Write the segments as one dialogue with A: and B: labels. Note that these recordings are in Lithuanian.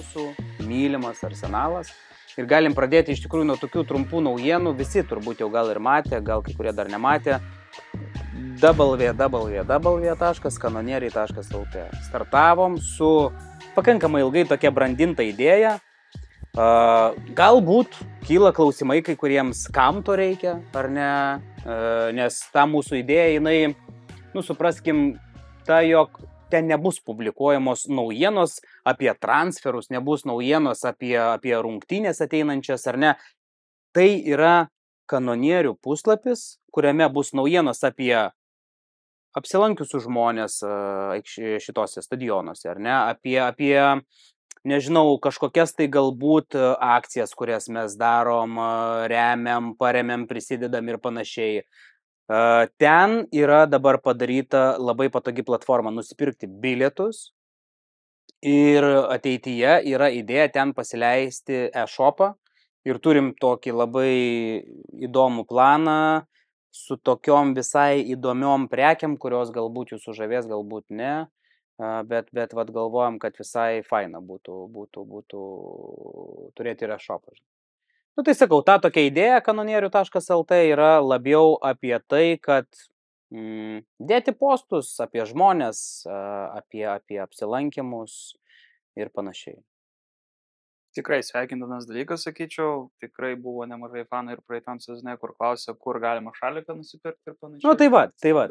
A: mūsų mylimas Arsenalas. Ir galim pradėti iš tikrųjų nuo tokių trumpų naujienų. Visi turbūt jau gal ir matė, gal kai kurie dar nematė. www.kanonieriai.lt. Startavom su pakankamai ilgai tokia brandinta idėja. Galbūt kyla klausimai kai kuriems, kam to reikia, ar ne, nes ta mūsų idėja, jinai, supraskim, jog ten nebus publikuojamos naujienos apie transferus, nebus naujienos apie rungtynės ateinančias, ar ne. Tai yra kanonierių puslapis, kuriame bus naujienos apie apsilankiusius žmonės šitose stadionuose, ar ne, apie nežinau, kažkokias tai galbūt akcijas, kurias mes darom, remiam, paremiam, prisidedam ir panašiai. Ten yra dabar padaryta labai patogi platforma nusipirkti bilietus ir ateityje yra idėja ten pasileisti e-shopą ir turim tokį labai įdomų planą su tokiom visai įdomiom prekiam, kurios galbūt jūs sužavės, galbūt ne. Bet vat galvojam, kad visai faina būtų turėti ir e-shopą. Tai sakau, ta tokia idėja kanonierių.lt yra labiau apie tai, kad dėti postus apie žmonės, apie apsilankimus ir panašiai.
B: Tikrai sveikintinas dalykas, sakyčiau. Tikrai buvo nemažai fanų ir praeitam sezone, kur klausė, kur galima šaliką nusipirkti ir panašiai.
A: Tai va.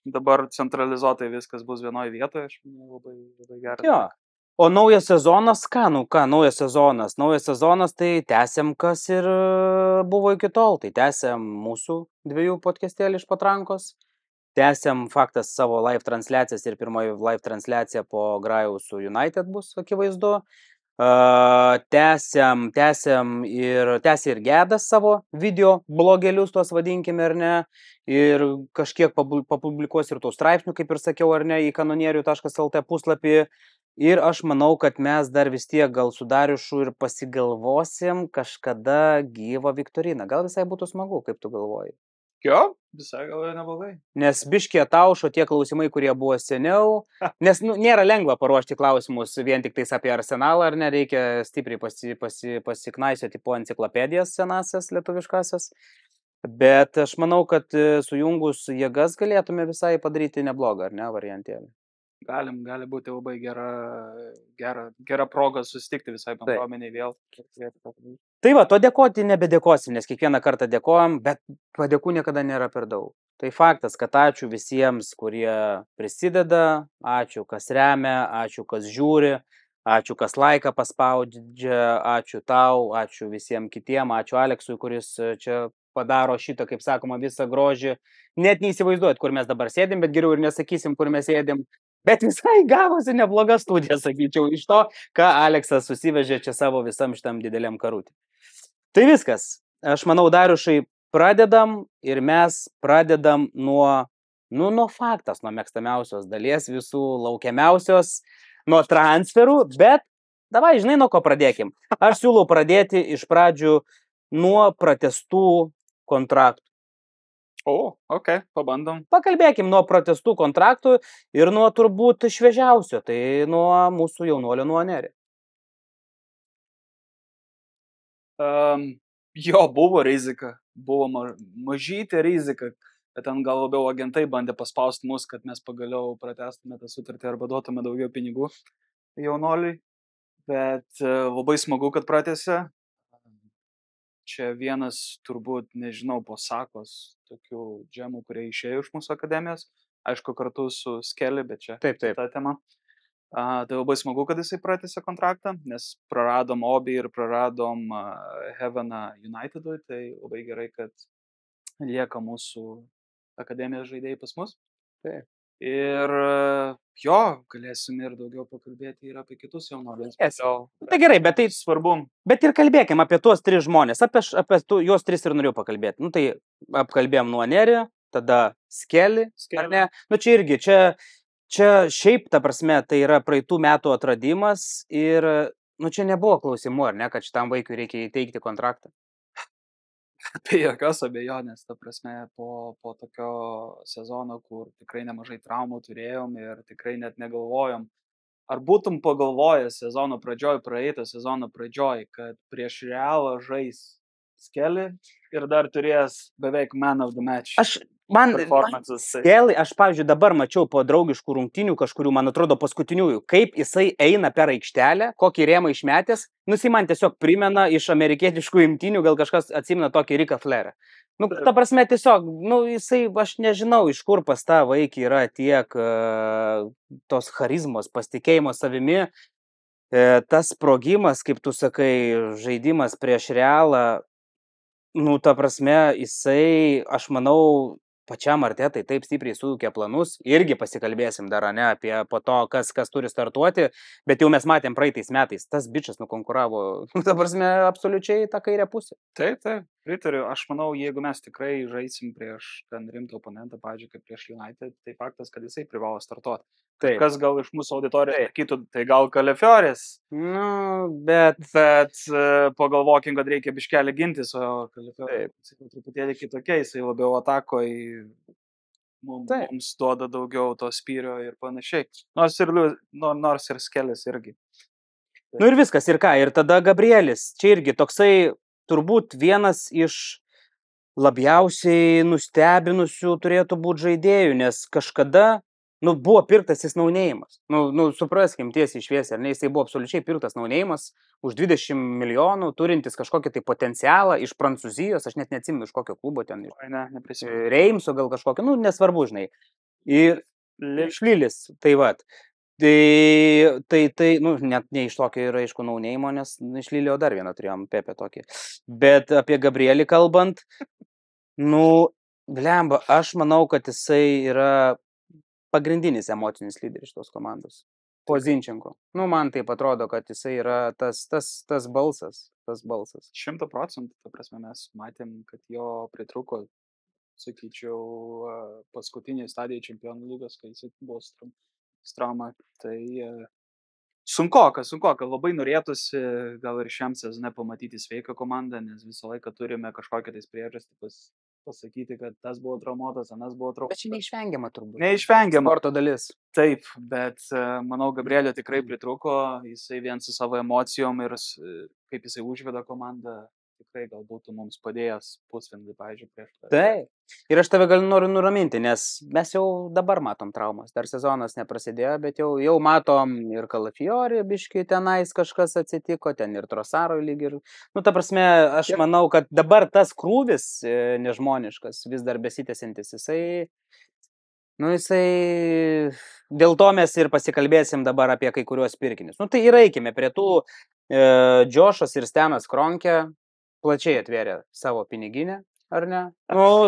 B: Dabar centralizuotai viskas bus vienoje vietoje, aš manau, labai gerai.
A: Jo. O naujas sezonas, naujas sezonas? Naujas sezonas, tai tęsiam, kas ir buvo iki tol. Tai tęsiam mūsų 2 podcastėlį iš patrankos. Tęsiam faktas savo live transliacijas ir pirmoji live transliacija po Grajaus su United bus, akivaizdu. Tęsiam ir Gedas savo video blogelius, tos vadinkime, ar ne. Ir kažkiek papublikuos ir tų straipsnių, kaip ir sakiau, ar ne, į kanonierių.lt puslapį. Ir aš manau, kad mes dar vis tiek gal su Dariušu ir pasigalvosim kažkada gyvą viktoriną. Gal visai būtų smagu, kaip tu galvoji?
B: Jo, visai gal neblogai.
A: Nes biškį ataušo tie klausimai, kurie buvo seniau. Nes nėra lengva paruošti klausimus vien tik tais apie Arsenalą, ar nereikia stipriai pasiknaisioti po enciklopedijas senasias lietuviškasias. Bet aš manau, kad sujungus jėgas galėtume visai padaryti neblogą, ar ne, variantėlį.
B: Gali būti labai gera proga susitikti visai bendruomeniai vėl.
A: Tai va, to dėkoti nebedėkosim, nes kiekvieną kartą dėkojam, bet padėkų niekada nėra per daug. Tai faktas, kad ačiū visiems, kurie prisideda, ačiū, kas remia, ačiū, kas žiūri, ačiū, kas laiką paspaudžia, ačiū tau, ačiū visiems kitiem, ačiū Aleksui, kuris čia padaro šitą, kaip sakoma, visą grožį. Net neįsivaizduojat, kur mes dabar sėdim, bet geriau ir nesakysim, kur mes sėdim. Bet visai gavosi nebloga studija, sakyčiau, iš to, ką Aleksas susivežė čia savo visam šitam dideliam karutį. Tai viskas. Aš manau, Dariušai, pradedam ir mes pradedam nuo faktas, nuo mėgstamiausios dalies, visų laukiamiausios, nuo transferų, bet davai, žinai, nuo ko pradėkim. Aš siūlau pradėti iš pradžių nuo pratęstų kontraktų.
B: Pabandom.
A: Pakalbėkim nuo pratęstų kontraktų ir nuo turbūt šviežiausio, tai nuo mūsų jaunuolio, nuo Neri.
B: Jo, buvo rizika, buvo mažytė rizika, bet ten gal labiau agentai bandė paspausti mus, kad mes pagaliau pratęstume tą sutartį arba duotume daugiau pinigų jaunuoliui, bet labai smagu, kad pratęsė. Čia vienas turbūt, nežinau, po Sakos tokių džemų, kurie išėjo iš mūsų akademijos, aišku, kartu su Skelly, bet čia ta tema. Tai labai smagu, kad jisai pratęsė kontraktą, nes praradom Obi ir praradom Heaveną Unitedui, tai labai gerai, kad lieka mūsų akademijos žaidėjai pas mus.
A: Taip.
B: Ir jo, galėsim ir daugiau pakalbėti ir apie kitus jaunuolius.
A: Tai gerai, bet tai
B: svarbu.
A: Bet ir kalbėkim apie tuos 3 žmonės, apie juos 3 ir norėjau pakalbėti. Tai apkalbėjom nuo Nerį, tada Skelly, ar ne? Čia irgi, čia šiaip, ta prasme, tai yra praeitų metų atradimas ir, čia nebuvo klausimų, ar ne, kad šitam vaikui reikia įteikti kontraktą.
B: Tai jokios abejonės, ta prasme, po tokio sezono, kur tikrai nemažai traumų turėjom ir tikrai net negalvojom ar būtum pagalvojęs sezono pradžioj, praeitą sezono pradžioj, kad prieš Realą žais Skelly ir dar turės beveik man of the match
A: Man
B: performances.
A: Skelly, aš, pavyzdžiui, dabar mačiau po draugiškų rungtynių, kažkurių, man atrodo, paskutiniųjų, kaip jisai eina per aikštelę, kokį rėmą išmetęs, man tiesiog primena iš amerikietiškų imtynių, gal kažkas atsimena tokį Ricką Flairą. Ta prasme, tiesiog, jisai, aš nežinau, iš kur pas tą vaikį yra tiek tos charizmos, pasitikėjimo savimi, tas sprogimas, kaip tu sakai, žaidimas prieš Realą, ta prasme, jisai, aš manau, pačiam Artetai taip stipriai sujūkė planus, irgi pasikalbėsim dar, ne, apie po to, kas turi startuoti, bet jau mes matėm praeitais metais, tas bičas nukonkuravo, ta prasme, absoliučiai tą kairę pusę.
B: Taip, pritariu, aš manau, jeigu mes tikrai žaisim prieš ten rimtą oponentą, pavyzdžiui, kaip prieš United, tai faktas, kad jisai privalo startuoti. Kas gal iš mūsų auditorijos sakytų, tai gal Kalefioris.
A: Bet
B: pagalvokim, kad reikia biškelį gintis, o Kalefioris truputėlį kitokia, jisai labiau atako į mums duoda daugiau to spyrio ir panašiai. Nors ir Skellis irgi.
A: Ir viskas, ir ką, ir tada Gabrielis, čia irgi toksai turbūt vienas iš labiausiai nustebinusių turėtų būti žaidėjų, nes kažkada, buvo pirktas jis naunėjimas. Supraskim tiesiai šviesiai, ar ne, jisai buvo absoliučiai pirktas naunėjimas už 20 milijonų, turintis kažkokį tai potencialą iš Prancūzijos, aš net neatsimenu iš kokio klubo ten, Reimso gal kažkokio, nesvarbu, žinai. Ir iš Lilis, tai vat. Tai, net ne iš tokio yra, aišku, naunėjimo, nes iš Lilio dar vieną turėjom Pepe tokį. Bet apie Gabrielį kalbant, blemba, aš manau, kad jisai yra pagrindinis emocinis lyderis tos komandos. Po Zinčenko. Man taip atrodo, kad jisai yra tas balsas.
B: 100%, ta prasme, mes matėm, kad jo pritruko, sakyčiau, paskutiniai stadijai Čempionų lygos, kai jisai buvo Strama, tai sunkoka, labai norėtųsi gal ir šiam sezone pamatyti sveiką komandą, nes visą laiką turime kažkokią tais priežastį pasakyti, kad tas buvo traumuotas, anas buvo traumuotas.
A: Bet čia neišvengiama turbūt.
B: Neišvengiama.
A: Sporto dalis.
B: Taip, bet manau, Gabrielio tikrai pritruko, jisai vien su savo emocijom ir kaip jisai užveda komandą, tikrai gal būtų mums padėjęs pusvalandį, pavyzdžiui, prieš tai.
A: Taip. Ir aš tave noriu nuraminti, nes mes jau dabar matom traumas. Dar sezonas neprasidėjo, bet jau matom ir Kalafiori biškai tenais kažkas atsitiko, ten ir Trosaroj lyg ir. Ta prasme, aš manau, kad dabar tas krūvis nežmoniškas, vis dar besitęsiantis, jisai, dėl to mes ir pasikalbėsim dabar apie kai kuriuos pirkinius. Tai ir eikime prie tų Džošas ir Stenas Kronkė plačiai atvėrė savo piniginę, ar ne?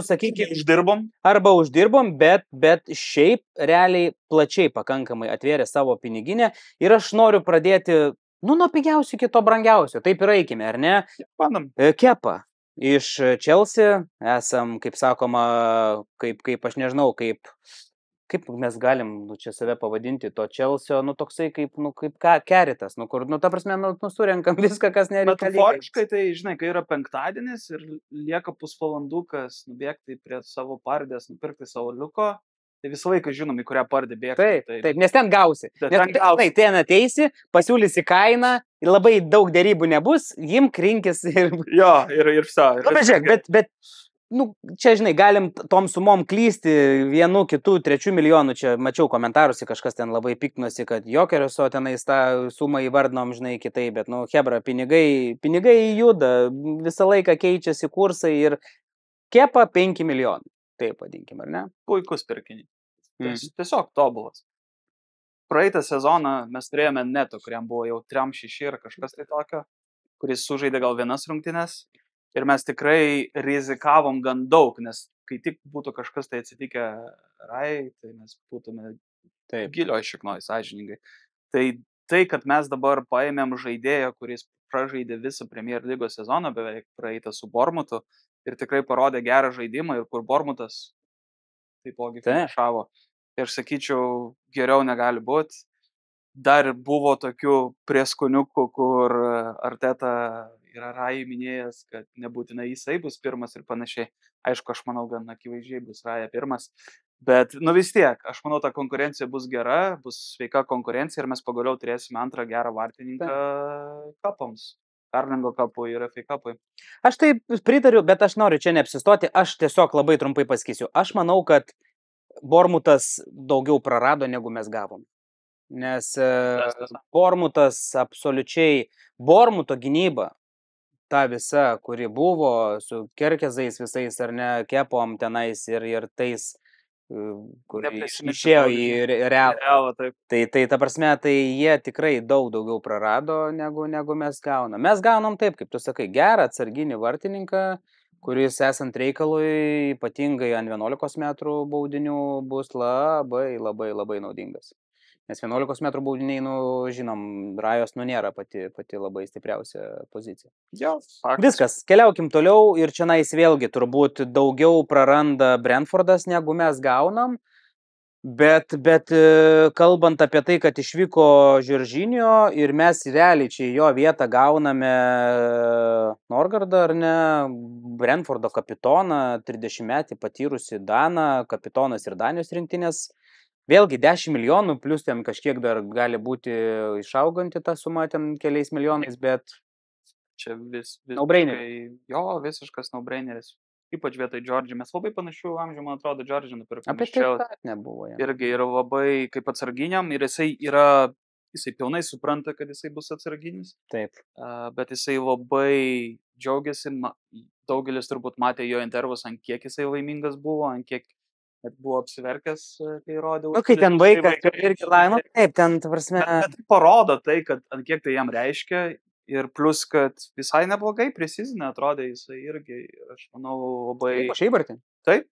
A: Sakykime, uždirbom, bet šiaip realiai plačiai pakankamai atvėrė savo piniginę ir aš noriu pradėti, nuo pigiausio iki to brangiausio, taip ir eikime, ar ne? Kepa iš Chelsea, esam, kaip sakoma, kaip aš nežinau, kaip mes galim čia save pavadinti to Chelsea, toksai kaip Keritas, kur, ta prasme, surenkam viską, kas nereikalinga.
B: Metaforiškai, tai, žinai, kai yra penktadienis ir lieka pusvalandukas nubėgti prie savo pardės, nupirkti savo liuko, tai visą laiką žinom, į kurią pardę bėgti.
A: Taip, nes ten gausi. Ten ateisi, pasiūlysi kainą, labai daug dėrybų nebus, imk rinkis ir...
B: Jo, ir visą.
A: Bet žiūrėk, bet čia, žinai, galim tom sumom klysti 1, 2, 3 milijonų, čia mačiau komentaruose, kažkas ten labai piktinosi, kad Jokerio tenais tą sumą įvardinom, žinai, kitai, bet, hebra, pinigai juda, visą laiką keičiasi kursai ir Kepa 5 milijonų, taip vadinkim, ar ne?
B: Puikus pirkinys, tiesiog tobulas. Praeitą sezoną mes turėjome Neto, kuriam buvo jau 3-6 ir kažkas tai tokio, kuris sužaidė gal vienas rungtynes. Ir mes tikrai rizikavom gan daug, nes kai tik būtų kažkas tai atsitikę Rai, tai mes būtume gilioj šiknoj, sąžiningai. Tai, kad mes dabar paėmėm žaidėją, kuris pražaidė visą Premier lygos sezoną, beveik praeitą su Bormutu, ir tikrai parodė gerą žaidimą, ir kur Bormutas taipogi finišavo. Ir sakyčiau, geriau negali būti. Dar buvo tokių prieskoniukų, kur Arteta yra Rai minėjęs, kad nebūtinai jisai bus pirmas ir panašiai. Aišku, aš manau, gan akivaizdžiai bus Raja pirmas. Bet, nu vis tiek, aš manau, ta konkurencija bus gera, bus sveika konkurencija ir mes pagaliau turėsime antrą gerą vartininką kapams. Karlingo kapui ir FA kapui.
A: Aš tai pritariu, bet aš noriu čia neapsistoti, aš tiesiog labai trumpai pasakysiu. Aš manau, kad Bormutas daugiau prarado, negu mes gavom. Nes Bormutas absoliučiai, Bormuto gynyba, ta visa, kuri buvo su Kerkezais visais ar ne, kepom tenais ir tais, kur išėjo į realą.
B: Realą, taip.
A: Tai ta prasme, tai jie tikrai daugiau prarado, negu mes gaunam. Mes gaunam taip, kaip tu sakai, gerą atsarginį vartininką, kuris esant reikalui, ypatingai ant 11 metrų baudinių, bus labai naudingas. Nes 11 metrų baudiniai, žinom, Rajos nėra pati labai stipriausia pozicija.
B: Jo, faktas.
A: Viskas, keliaukim toliau ir čia vėlgi turbūt daugiau praranda Brentfordas, negu mes gaunam. Bet kalbant apie tai, kad išvyko Žoržinio ir mes realiai čia jo vietą gauname Norgardą, ar ne, Brentfordo kapitoną, 30-metį patyrusi Daną, kapitonas ir Danijos rinktinės. Vėlgi 10 milijonų, plus ten kažkiek dar gali būti išauganti tą sumą ten keliais milijonais, bet
B: čia
A: no-braineris.
B: Jo, visiškas no-braineris. Ypač vietoj Džordžį. Mes labai panašių amžių, man atrodo, Džordžį nupirkome.
A: Apie tai nebuvo. Ja.
B: Irgi yra labai kaip atsarginiam ir jisai pilnai supranta, kad jisai bus atsarginis.
A: Taip.
B: Bet jisai labai džiaugiasi, daugelis turbūt matė jo intervus, ant kiek jisai laimingas buvo, ant kiek net buvo apsiverkęs, kai rodė.
A: Kai ten vaikas irgi laimė, taip, ten, ta prasme.
B: Bet parodo tai, kad ant kiek tai jam reiškia ir plus, kad visai neblogai precizinė atrodė jisai irgi, aš manau, labai...
A: Aš įvartį.
B: Taip?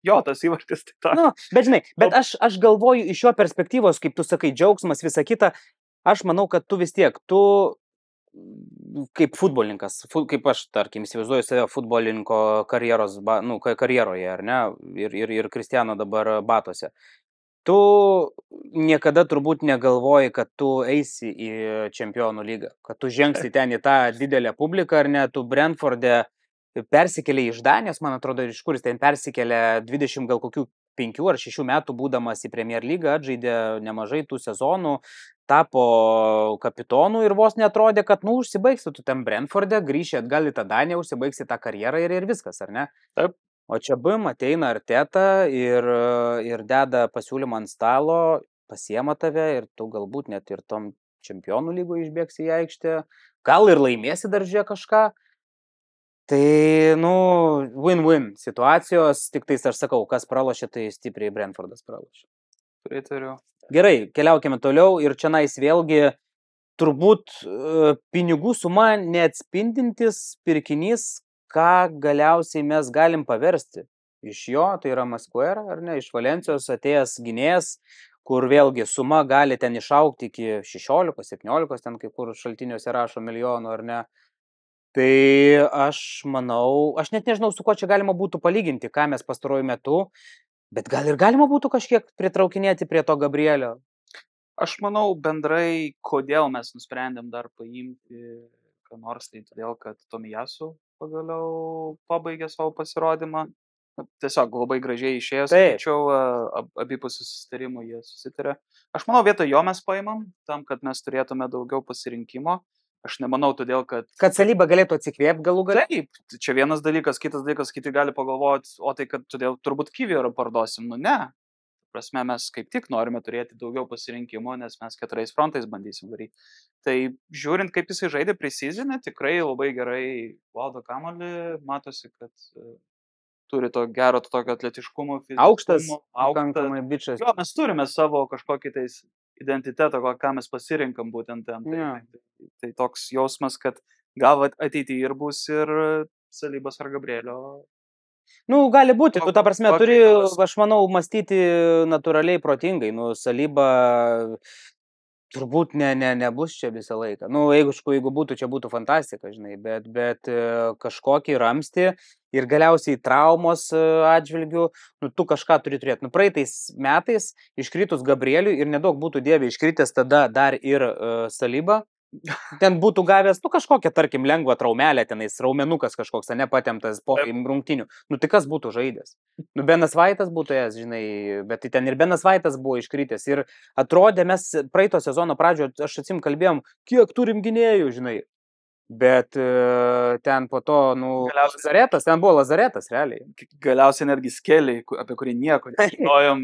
B: Jo, tas įvartis tai ta.
A: Bet žinai, aš galvoju iš jo perspektyvos, kaip tu sakai, džiaugsmas, visa kita, aš manau, kad tu vis tiek, tu kaip futbolininkas, kaip aš, tarkim, įsivaizduoju save futbolininko karjeroje, ar ne, ir Kristiano dabar batuose. Tu niekada turbūt negalvoji, kad tu eisi į čempionų lygą, kad tu žengsi ten į tą didelę publiką, ar ne, tu Brentforde persikėlė iš Danijos, man atrodo, iš kur jis ten persikėlė 20 gal kokių 5 ar 6 metų būdamas į Premier lygą, atžaidė nemažai tų sezonų, tapo kapitonu ir vos netrodė, kad, užsibaigsi tu ten Brentforde, grįši atgal į tą Daniją, užsibaigsi tą karjerą ir viskas, ar ne?
B: Taip.
A: O čia ateina Arteta ir deda pasiūlymą ant stalo, pasiema tave ir tu galbūt net ir tom čempionų lygoje išbėgsi į aikštę, gal ir laimėsi daržė kažką. Tai, win-win situacijos, tik tais aš sakau, kas pralošė, tai stipriai Brentfordas pralošė.
B: Pritariu.
A: Gerai, keliaukime toliau ir čia vėlgi turbūt pinigų suma neatspindintis pirkinys, ką galiausiai mes galim paversti iš jo, tai yra Masquera, ar ne, iš Valencijos atėjęs gynėjas, kur vėlgi suma gali ten išaugti iki 16-17, ten kai kur šaltiniuose rašo milijonų, ar ne. Tai aš manau, aš net nežinau, su kuo čia galima būtų palyginti, ką mes pastaruoju metu, bet gal ir galima būtų kažkiek pritraukinėti prie to Gabrielio.
B: Aš manau bendrai, kodėl mes nusprendėm dar paimti ką nors, tai todėl, kad Tomiyasu pagaliau pabaigė savo pasirodymą. Tiesiog labai gražiai išėjęs, tačiau abipusį susitarimų jie susitarė. Aš manau, vietoj jo mes paimam, tam, kad mes turėtume daugiau pasirinkimo. Aš nemanau, todėl, kad
A: Saliba galėtų atsikvėpti galų gale.
B: Taip, čia vienas dalykas, kitas dalykas, kiti gali pagalvoti, o tai, kad todėl turbūt Kiviorą parduosim. Ne. Prasme, mes kaip tik norime turėti daugiau pasirinkimo, nes mes 4 frontais bandysim daryti. Tai žiūrint, kaip jisai žaidė pre-seasoną, tikrai labai gerai valdo kamuolį, matosi, kad turi to gero tokio atletiškumo, fiziškumo.
A: Aukštas, pakankamai bičas.
B: Jo, mes turime savo kažkokį tais identitetą, ką mes pasirinkam būtent ten. Tai toks jausmas, kad gal ateityje ir bus ir Salibas ar Gabrielio.
A: Gali būti, tu ta prasme turi, aš manau, mąstyti natūraliai protingai. Saliba turbūt nebus čia visą laiką. Jeigu būtų, čia būtų fantastika, žinai, bet kažkokį ramstį ir galiausiai traumos atžvilgių, tu kažką turi turėti. Praeitais metais iškritus Gabrieliui ir nedaug būtų dievė iškritęs tada dar ir Saliba, ten būtų gavęs, nu, kažkokią, tarkim, lengvą traumelę, tenais raumenukas kažkoks, nepatemtas po rungtynių. Nu, tai kas būtų žaidęs? Nu, Benas Vaitas būtų jas, žinai, bet tai ten ir Benas Vaitas buvo iškritęs. Ir atrodė, mes praeito sezono pradžioje, aš atsim kalbėjom, kiek turim gynėjų, žinai. Bet ten po to, nu, Lazaretas, ten buvo Lazaretas, realiai.
B: Galiausiai netgi Skeliai, apie kurį nieko nežinojom,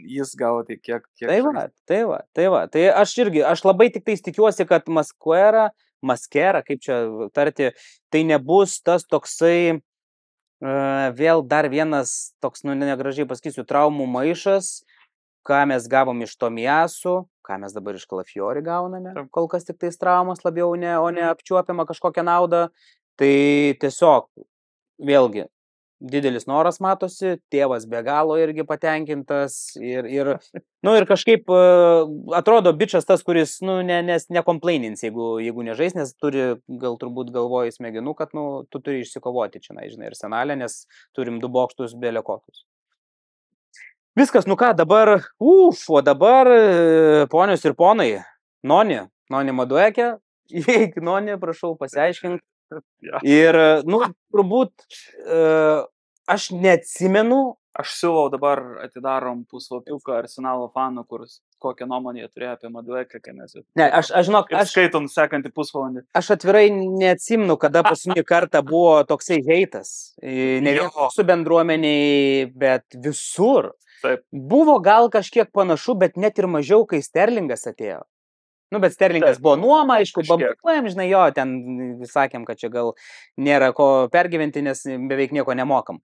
B: jis gavo tai kiek.
A: Tai va. Tai aš labai tik tais tikiuosi, kad Maskera, kaip čia tarti, tai nebus tas toksai, vėl dar vienas toks, nu, negražiai pasakysiu, traumų maišas, ką mes gavom iš Tomiasų, ką mes dabar iš Kalafiori gauname, kol kas tik tais traumas labiau, o ne apčiuopiama kažkokią naudą. Tai tiesiog, vėlgi, didelis noras matosi, tėvas be galo irgi patenkintas ir kažkaip atrodo bičas tas, kuris, nu, nekomplainins, jeigu nežais, nes turi, gal turbūt galvoja smegenų, kad, nu, tu turi išsikovoti čia, žinai, Arsenale, nes turim 2 bokštus belekokius. Viskas, nu ką, dabar, o dabar, ponios ir ponai, Noni Maduekė, Noni, prašau, pasiaiškink. Ir, nu, turbūt, aš neatsimenu.
B: Aš siūlau dabar atidarom puslapiuką Arsenalo fanų, kokią nuomonę jie turėjo apie Maduekę, kai mes...
A: Ne, aš žinok,
B: aš skaitom sekantį pusvalandį.
A: Aš atvirai neatsimenu, kada paskutinį kartą buvo toksai heitas. Ne vien su bendruomeniai, bet visur.
B: Taip.
A: Buvo gal kažkiek panašu, bet net ir mažiau, kai Sterlingas atėjo. Nu, bet Sterlingas buvo nuoma, aišku, babuojam, žinai, jo, ten sakėm, kad čia gal nėra ko pergyventi, nes beveik nieko nemokam.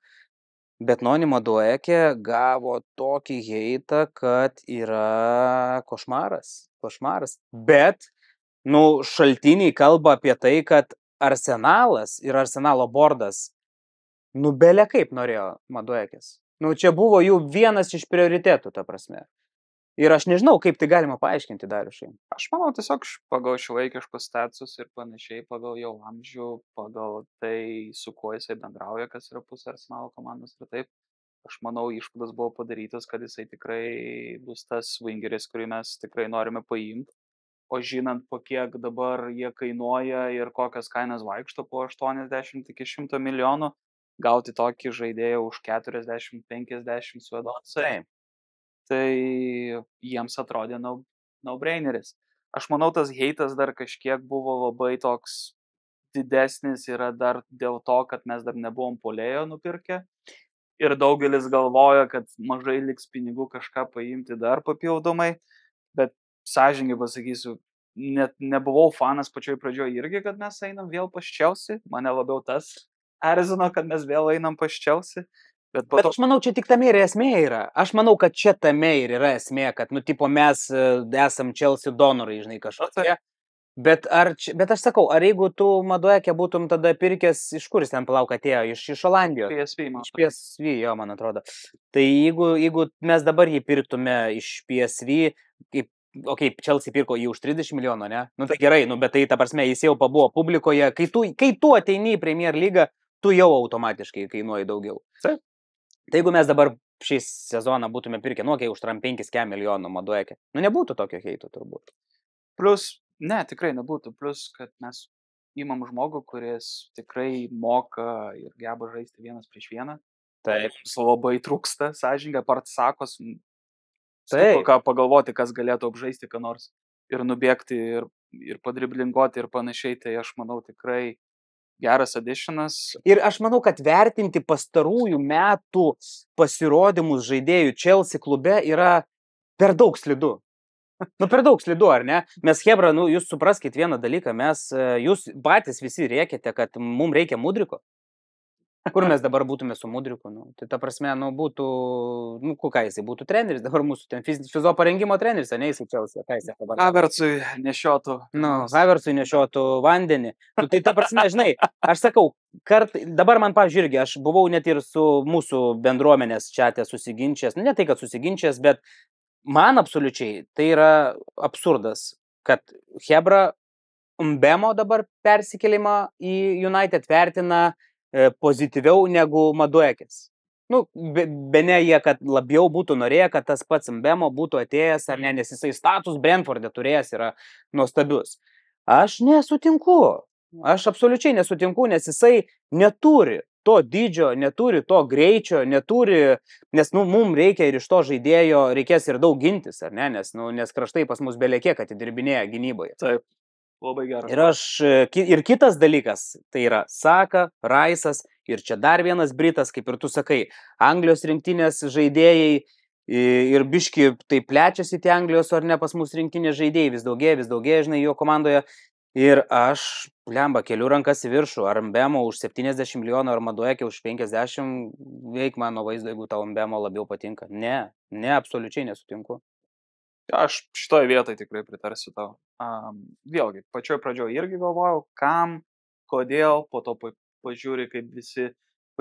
A: Bet Noni Maduekė gavo tokį heitą, kad yra košmaras. Bet, nu, šaltiniai kalba apie tai, kad Arsenalas ir Arsenalo bordas, nu, bele kaip norėjo Maduekės. Nu, čia buvo jų vienas iš prioritetų, ta prasme. Ir aš nežinau, kaip tai galima paaiškinti, Dariušai.
B: Aš manau, tiesiog pagal šiuolaikiškus statusus ir panašiai, pagal jo amžių, pagal tai, su kuo jisai bendrauja, kas yra pusė Arsenalo komandos ir taip. Aš manau, išvadas buvo padarytas, kad jisai tikrai bus tas wingeris, kurį mes tikrai norime paimti. O žinant, po kiek dabar jie kainuoja ir kokias kainas vaikšto po 80 iki 100 milijonų, gauti tokį žaidėją už 40-50 su Edonsai, tai jiems atrodė no-braineris. Aš manau, tas heitas dar kažkiek buvo labai toks didesnis, yra dar dėl to, kad mes dar nebuvom puolėjo nupirkę. Ir daugelis galvoja, kad mažai liks pinigų kažką paimti dar papildomai, bet sąžiningai pasakysiu, net nebuvau fanas pačioj pradžioje irgi, kad mes einam vėl pas Chelsea, mane labiau tas erzino, kad mes vėl einam pas Chelsea.
A: Bet aš manau, čia tik tame ir esmė yra. Aš manau, kad čia tame ir yra esmė, kad, nu, tipo, mes esam Chelsea donorai, žinai, kažkokie. Bet aš sakau, ar jeigu tu Maduekę būtum tada pirkęs, iš kur jis ten palauk atėjo? Iš Olandijos?
B: PSV, man.
A: Iš PSV, jo, man atrodo. Tai jeigu mes dabar jį pirktume iš PSV, Chelsea pirko jį už 30 milijonų, ne? Nu tai gerai, nu bet tai, ta prasme, jis jau pabuvo publikoje. Kai tu ateini į Premier lygą, tu jau automatiškai kainuoji daugiau.
B: Taip.
A: Tai jeigu mes dabar šį sezoną būtume pirkę, nu, už 5 milijonų Maduekę, nu nebūtų tokio heito turbūt.
B: Plus, ne, tikrai nebūtų. Plus, kad mes įmam žmogų, kuris tikrai moka ir geba žaisti 1-1.
A: Taip.
B: Labai trūksta, sąžininkai, apart Sakos,
A: Taip.
B: ką pagalvoti, kas galėtų apžaisti, ką nors ir nubėgti, ir padriblinguoti ir panašiai. Tai aš manau tikrai geras additionas.
A: Ir aš manau, kad vertinti pastarųjų metų pasirodymus žaidėjų Chelsea klube yra per daug slidu. Nu, per daug slidu, ar ne? Mes, Hebra, nu, jūs supraskit vieną dalyką, jūs patys visi rėkite, kad mums reikia Mudriko. Kur mes dabar būtume su Mudriku? Nu, tai ta prasme, nu, būtų, nu, ką jisai būtų treneris, dabar mūsų ten fizo parengimo treneris, ne jisai Chelsea, ką jisai dabar.
B: Havertzui nešiotų.
A: Nu, Havertzui nešiotų vandenį. Nu, tai ta prasme, žinai, aš sakau, dabar man, pavyzdžiui, irgi, aš buvau net ir su mūsų bendruomenės čiate susiginčęs, ne tai, kad susiginčęs, bet man absoliučiai tai yra absurdas, kad Hebra Mbemo dabar persikėlimą į United vertina pozityviau negu Maduekės. Nu, bene jie, kad labiau būtų norėję, kad tas pats Mbemo būtų atėjęs, ar ne, nes jisai status Brentforde turėjęs yra nuostabius. Aš nesutinku. Aš absoliučiai nesutinku, nes jisai neturi to dydžio, neturi to greičio, neturi, nes, mums reikia ir iš to žaidėjo reikės ir daug gintis, ar ne, nes kraštai pas mus belekiek atidirbinėja gynyboje.
B: Taip, labai geras.
A: Ir kitas dalykas, tai yra Saka, Raisas ir čia dar vienas Britas, kaip ir tu sakai, Anglijos rinktinės žaidėjai ir biški tai plečiasi tie Anglijos ar ne pas mus rinktinės žaidėjai, vis daugėja, žinai, jo komandoje. Ir aš, blemba, keliu rankas į viršų, ar Mbemo už 70 milijonų, ar Madueke už 50, veik mano vaizdo, jeigu tau Mbemo labiau patinka. Ne, absoliučiai nesutinku.
B: Aš šitoje vietoje tikrai pritarsiu tau. Vėlgi, pačioje pradžioje irgi galvojau, kam, kodėl, po to pažiūri, kaip visi,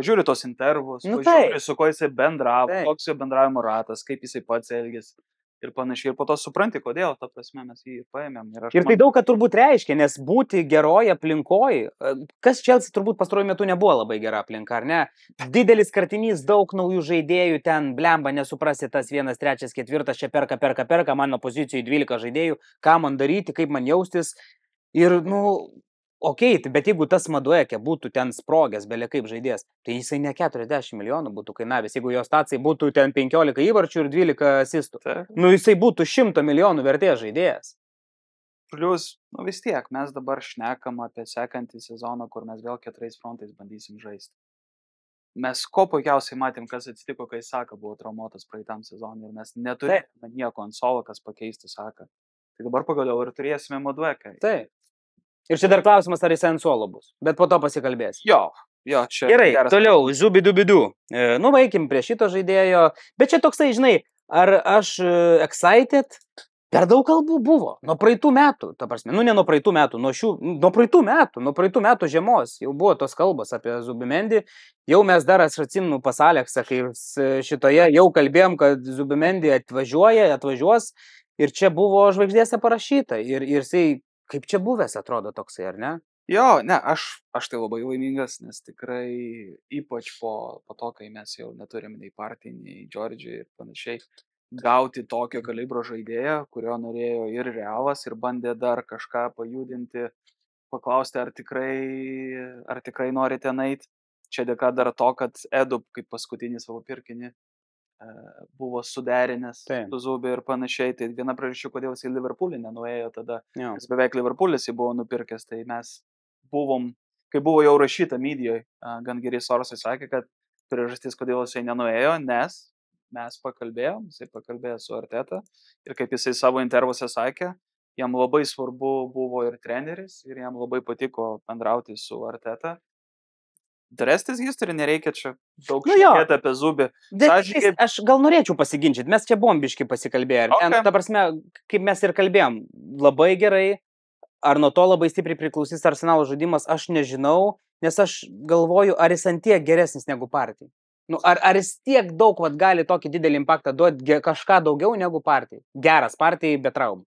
B: pažiūri tos intervus, pažiūri, su kuo jisai bendravo, koks jo bendravimo ratas, kaip jisai pats elgėsi. Ir panašiai, ir po to supranti, kodėl, ta prasme, mes jį paėmėm. Ir
A: tai daug, kad turbūt reiškia, nes būti geroje aplinkoje, kas Chelsea turbūt pastaruoju metu nebuvo labai gera aplinka, ar ne? Didelis kartinys, daug naujų žaidėjų, ten blemba, nesuprasi tas 1, 3, 4, čia perka, mano pozicijai 12 žaidėjų, ką man daryti, kaip man jaustis. Ir, okei, bet jeigu tas Madueke būtų ten sprogęs, belia kaip žaidėjas, tai jisai ne 40 milijonų būtų kainavęs, jeigu jo stacijai būtų ten 15 įvarčių ir 12 asistų. Jisai būtų 100 milijonų vertės žaidėjas.
B: Plius, vis tiek, mes dabar šnekam apie sekantį sezoną, kur mes vėl 4 frontais bandysim žaisti. Mes ko puikiausiai matėm, kas atsitiko, kai Saka buvo traumuotas praeitam sezonui ir mes neturėjome nieko ant suolo, kas pakeisti Saką. Tai dabar pagaliau ir turėsime Madueką.
A: Taip. Ir čia dar klausimas, ar jis ant suolo bus, bet po to pasikalbės.
B: Jo, čia.
A: Gerai, toliau, zubidubidu. Vaikim prie šito žaidėjo, bet čia toksai, žinai, ar aš excited? Per daug kalbų buvo, nuo praeitų metų, ta prasme, ne nuo praeitų metų, nuo praeitų metų žiemos jau buvo tos kalbos apie Zubimendi, jau mes dar atsimenu pas Aleksą, kai šitoje jau kalbėjom, kad Zubimendi atvažiuos ir čia buvo žvaigždėse parašyta ir jisai kaip čia buvęs atrodo toksai, ar ne?
B: Jo, ne, aš tai labai laimingas, nes tikrai ypač po to, kai mes jau neturim nei Partį, nei Džordžių ir panašiai, gauti tokio kalibro žaidėją, kurio norėjo ir Realas ir bandė dar kažką pajudinti, paklausti, ar tikrai norite nueiti. Čia dėka dar to, kad Edu kaip paskutinį savo pirkinį buvo suderinęs su Zubi ir panašiai. Tai viena priežasčių, kodėl jis į Liverpoolį nenuėjo tada, nes beveik Liverpoolis jį buvo nupirkęs, tai mes buvom, kai buvo jau rašyta medijoje, gan geri sorsai sakė, kad priežastis, kodėl jisai nenuėjo, nes mes pakalbėjom, jisai pakalbėjo su Arteta ir kaip jisai savo intervuose sakė, jam labai svarbu buvo ir treneris ir jam labai patiko bendrauti su Arteta. Drestis history, nereikia čia daug šnekėti apie Zubį.
A: Aš gal norėčiau pasiginčyti, mes čia buvom biški pasikalbėję. Okay. Ta prasme, kaip mes ir kalbėjom, labai gerai, ar nuo to labai stipriai priklausys Arsenalo žaidimas, aš nežinau, nes aš galvoju, ar jis ant tiek geresnis negu Partį. Ar jis tiek daug gali tokį didelį impaktą duoti kažką daugiau negu Partį. Geras Partį be traumų.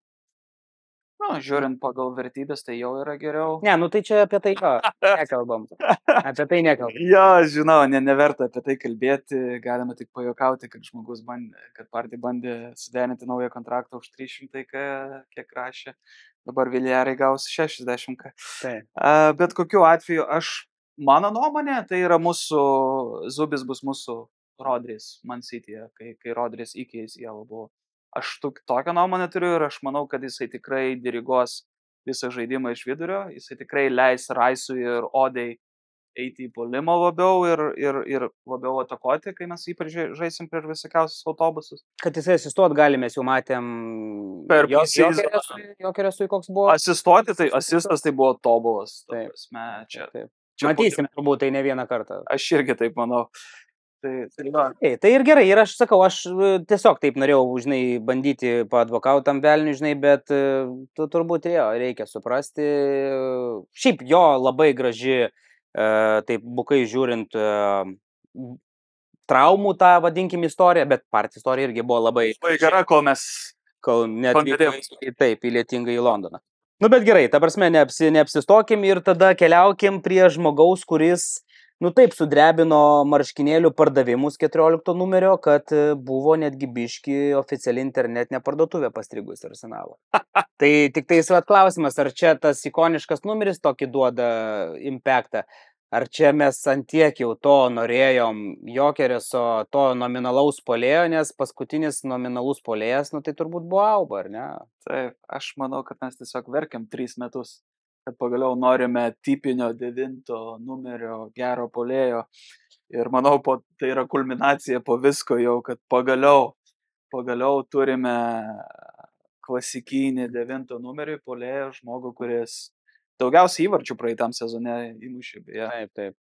B: Žiūrint pagal vertybės, tai jau yra geriau.
A: Ne, tai čia apie tai nekalbam. Apie tai nekalbam.
B: Jo, žinau, neverta apie tai kalbėti. Galima tik pajuokauti, kad žmogus kad Partį bandė suderinti naują kontraktą už 300, kiek rašė. Dabar Viljarai gaus 60. Bet kokiu atveju, mano nuomonė, tai yra Zubis bus mūsų Rodris Man City'e, kai Rodris įkeis jėlą buvo. Aš tokią nuomonę turiu ir aš manau, kad jisai tikrai diriguos visą žaidimą iš vidurio, jisai tikrai leis Raisui ir Odei eiti į puolimą labiau ir labiau atakuoti, kai mes ypač žaisim prieš visokiausius autobusus.
A: Kad jisai asistuot gali, mes jau matėm Jokeresui koks buvo.
B: Asistuoti, tai asistas tai buvo tobulas.
A: Matysim, turbūt tai ne vieną kartą.
B: Aš irgi taip manau.
A: Tai ir gerai, ir aš sakau, aš tiesiog taip norėjau, žinai, bandyti paadvokautam velniui, žinai, bet turbūt reikia suprasti. Šiaip jo labai graži, taip bukai žiūrint, traumų tą, vadinkim, istoriją, bet Partį istorija irgi buvo labai
B: gera, kol
A: neatvyko taip įlietingai į Londoną. Bet gerai, ta prasme, neapsistokim ir tada keliaukim prie žmogaus, kuris nu taip sudrebino marškinėlių pardavimus 14 numerio, kad buvo netgi biški oficiali internetinė parduotuvė pastrigus Arsenalo. Tai tik tai vat klausimas, ar čia tas ikoniškas numeris tokį duoda impactą, ar čia mes antiek jau to norėjom Jokereso, to nominalaus puolėjo, nes paskutinis nominalus puolėjas, nu tai turbūt buvo Auba, ar ne?
B: Taip, aš manau, kad mes tiesiog verkiam 3 metus, kad pagaliau norime tipinio 9 numerio gero puolėjo. Ir manau, tai yra kulminacija po visko jau, kad pagaliau turime klasikinį 9 numerį puolėjo žmogų, kuris daugiausiai įvarčių praeitam sezone įmušė, beje.
A: Taip.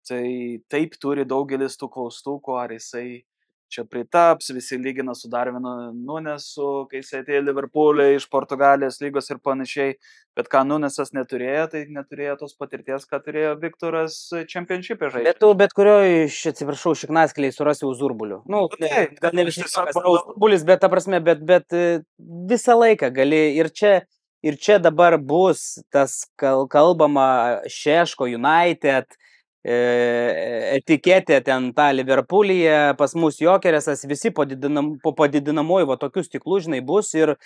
B: Tai taip turi daugelis tų klaustukų, ar jisai čia pritaps, visi lygina su Darvinu Nunesu, kai jisai atėjo Liverpool'e iš Portugalijos lygos ir panašiai, bet ką Nunesas neturėjo, tai neturėjo tos patirties, ką turėjo Viktoras Championship'e žaisti.
A: Bet kurio iš, atsiprašau, šiknaskeliai surasi Uzurbulių. Nu, gal ne visi Uzurbulis, bet ta prasme, bet visą laiką gali ir čia dabar bus tas kalbama Šeško United, etiketė ten tą Liverpoolyje, pas mus Jokeresas, visi po padidinamoju, va tokius stiklus, žinai, bus ir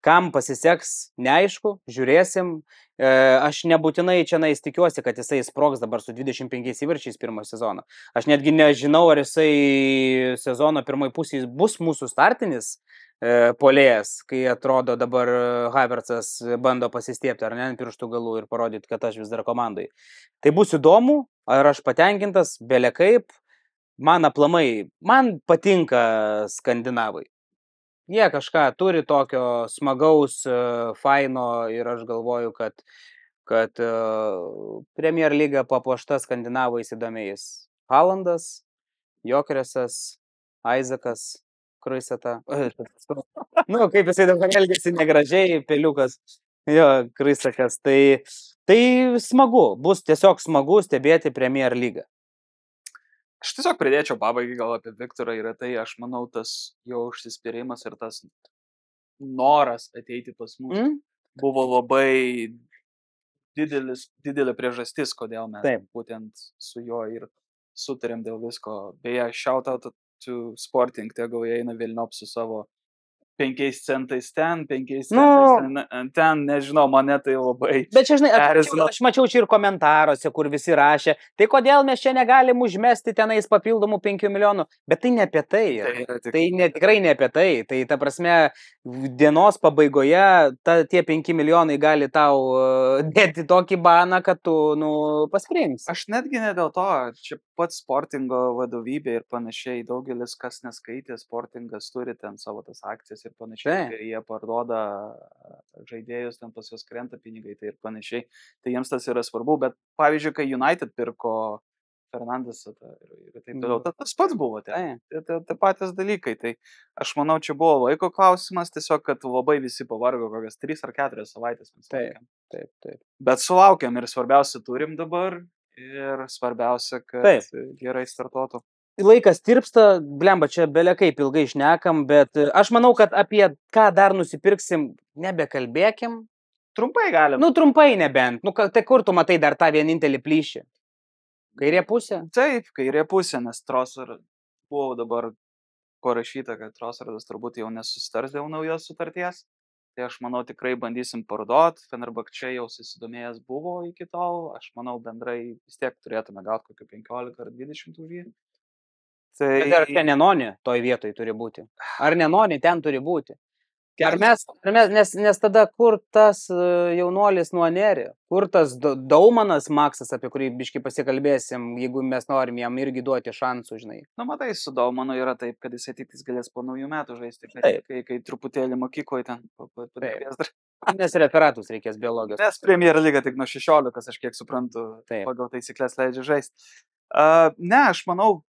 A: kam pasiseks, neaišku, žiūrėsim. Aš nebūtinai čia tikiuosi, kad jisai sprogs dabar su 25 įvarčiais pirmo sezono. Aš netgi nežinau, ar jisai sezono pirmoj pusėje bus mūsų startinis puolėjas, kai atrodo dabar Havertzas bando pasistiepti ar ne ant pirštų galų ir parodyti, kad aš vis dar komandai. Tai bus įdomu, ar aš patenkintas, belekaip. Man patinka skandinavai. Jie kažką turi tokio smagaus, faino ir aš galvoju, kad Premier lyga papuošta skandinavais įdomiais. Haalandas, Jokeresas, Isaacas, Kruseta. Nu, kaip jisai dabar elgėsi negražiai, peliukas. Jo, Krusekas. Tai smagu, bus tiesiog smagu stebėti Premier lygą.
B: Aš tiesiog pridėčiau pabaigai gal apie Viktorą ir tai, aš manau, tas jo užsispyrimas ir tas noras ateiti pas mus buvo labai didelė priežastis, kodėl mes būtent su juo ir sutarėm dėl visko. Beje, shout out to Sporting, tegu jie eina Vilniop su savo 5 centais ten, 5 centais ten, nežinau, mane tai labai.
A: Bet čia, žinai, aš mačiau čia ir komentaruose, kur visi rašė, tai kodėl mes čia negalim užmesti tenais papildomų 5 milijonų, bet tai ne apie tai. Tai tikrai ne apie tai. Tai ta prasme, dienos pabaigoje tie 5 milijonai gali tau dėti tokį baną, kad tu, pasprims.
B: Aš netgi ne dėl to, čia pats Sportingo vadovybė ir panašiai, daugelis kas neskaitė, Sportingas turi ten savo tas akcijas ir panašiai, kai jie parduoda žaidėjus, ten pas juos krenta pinigai tai ir panašiai, tai jiems tas yra svarbu, bet pavyzdžiui, kai United pirko Fernandesą ir taip toliau, tas pats buvo ten, tai patys dalykai, tai aš manau, čia buvo laiko klausimas, tiesiog, kad labai visi pavargo kokias 3 ar 4 savaitės.
A: Taip.
B: Bet sulaukiam ir svarbiausia turim dabar ir svarbiausia, kad gerai startuotų.
A: Laikas tirpsta, blemba, čia belekaip ilgai šnekam, bet aš manau, kad apie ką dar nusipirksim, nebekalbėkim.
B: Trumpai galim.
A: Trumpai nebent. Tai kur tu matai dar tą vienintelį plyšį? Kairė pusė?
B: Taip, kairė pusė, nes Trossard buvo dabar parašyta, kad Trossardas turbūt jau nesusitars dėl naujos sutarties. Tai aš manau, tikrai bandysim parduot. Fenerbahče jau susidomėjęs buvo iki tol. Aš manau, bendrai vis tiek turėtume gauti kokių 15 ar 20 už jį.
A: Bet ar čia Nenoni toj vietoj turi būti? Ar Nenoni ten turi būti? Nes tada kur tas jaunuolis nuo Neri? Kur tas Daumanas Maksas, apie kurį biškai pasikalbėsim, jeigu mes norim jam irgi duoti šansų, žinai?
B: Matai, su Daumanu yra taip, kad jis ateitis galės po naujų metų žaisti, kai truputėlį mokykloje ten padėkės dar.
A: Nes referatus reikės biologijos.
B: Nes Premier lyga tik nuo 16, aš kiek suprantu, pagal taisyklės leidžia žaisti. Ne, aš manau,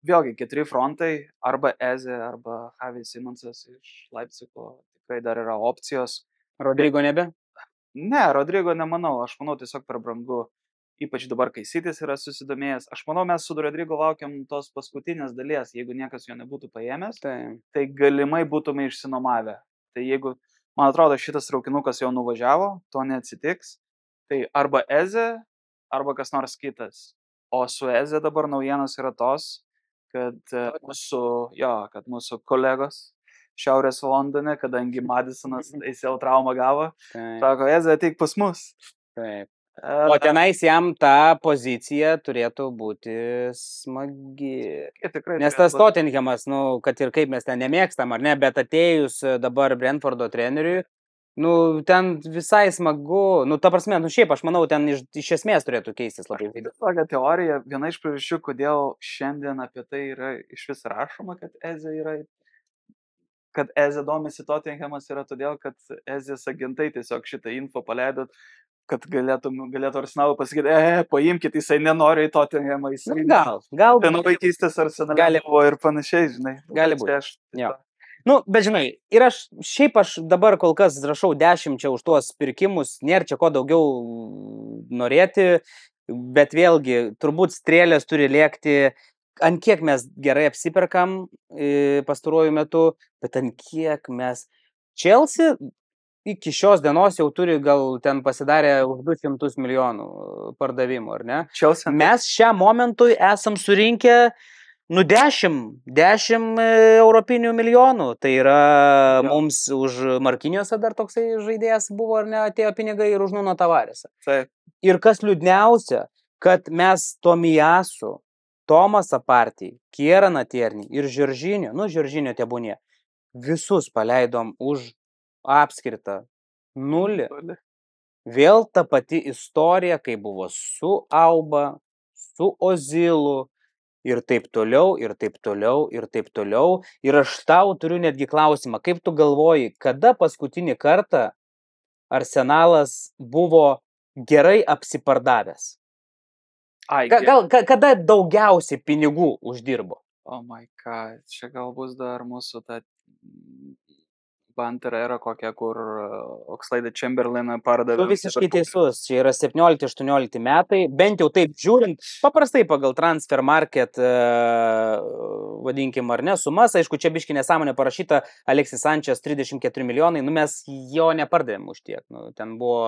B: vėlgi 4 frontai, arba Eze, arba Javi Simonsas iš Leipzigo, tikrai dar yra opcijos.
A: Rodrigo nebe?
B: Ne, Rodrigo nemanau, aš manau tiesiog per brangu, ypač dabar, kai City's yra susidomėjęs. Aš manau, mes su Rodrigo laukiam tos paskutinės dalies, jeigu niekas jo nebūtų paėmęs, tai galimai būtume išsinomavę. Tai jeigu, man atrodo, šitas traukinukas jau nuvažiavo, to neatsitiks, tai arba Eze, arba kas nors kitas. O su Eze dabar naujienos yra tos, kad kad mūsų kolegos Šiaurės Londone, kadangi Madisonas ACL traumą gavo,
A: Taip,
B: sako, Eze, ateik pas mus.
A: taip. O tenais jam ta pozicija turėtų būti smagi.
B: Tikrai
A: Nes tas Tottenhamas, nu, kad ir kaip mes ten nemėgstam, ar ne, bet atėjus dabar Brentfordo treneriui, nu, ten visai smagu, nu, ta prasme, nu, šiaip aš manau, ten iš esmės turėtų keistis labai.
B: Tokia teorija, viena iš priežasčių, kodėl šiandien apie tai yra iš vis rašoma, kad Eze domisi Tottenhamas yra todėl, kad Ezės agentai tiesiog šitą info paleido, kad galėtų Arsenalui pasakyti, paimkit, jisai nenori į Tottenhamą, jisai
A: Gal.
B: Ten vaikystės Arsenale buvo ir panašiai, žinai.
A: Gali būti.
B: Jo.
A: Nu, bet žinai, ir aš dabar kol kas rašau 10 už tuos pirkimus, nėra čia ko daugiau norėti, bet vėlgi, turbūt strėlės turi lėkti, ant kiek mes gerai apsiperkam pastaruoju metu, bet ant kiek mes Chelsea iki šios dienos jau turi gal ten pasidarę už 200 milijonų pardavimų, ar ne?
B: Chelsea.
A: Mes šiam momentui esam surinkę 10 europinių milijonų. Tai yra mums už Markiniosą dar toksai žaidėjas buvo, ar ne, atėjo pinigai ir už Nuno Tavaresą.
B: Taip.
A: Ir kas liūdniausia, kad mes Tomijasu, Tomasą Partį, Kieraną Tiernį ir Žoržinio tebūnie, visus paleidom už apskritą 0. Vėl ta pati istorija, kai buvo su Auba, su Ozilu ir taip toliau, ir taip toliau, ir taip toliau. Ir aš tau turiu netgi klausimą, kaip tu galvoji, kada paskutinį kartą Arsenalas buvo gerai apsipardavęs? Kada daugiausiai pinigų uždirbo?
B: Oh my god, čia gal bus dar mūsų ta Banter era kokia, kur Oxlade Chamberlainą pardavė.
A: Tu visiškai teisus, čia yra 17-18 metai, bent jau taip žiūrint, paprastai pagal Transfer Market, vadinkim ar ne, sumas, aišku, čia biški nesąmonė parašyta, Alexis Sanchez 34 milijonai, nu mes jo nepardavėm už tiek, nu, ten buvo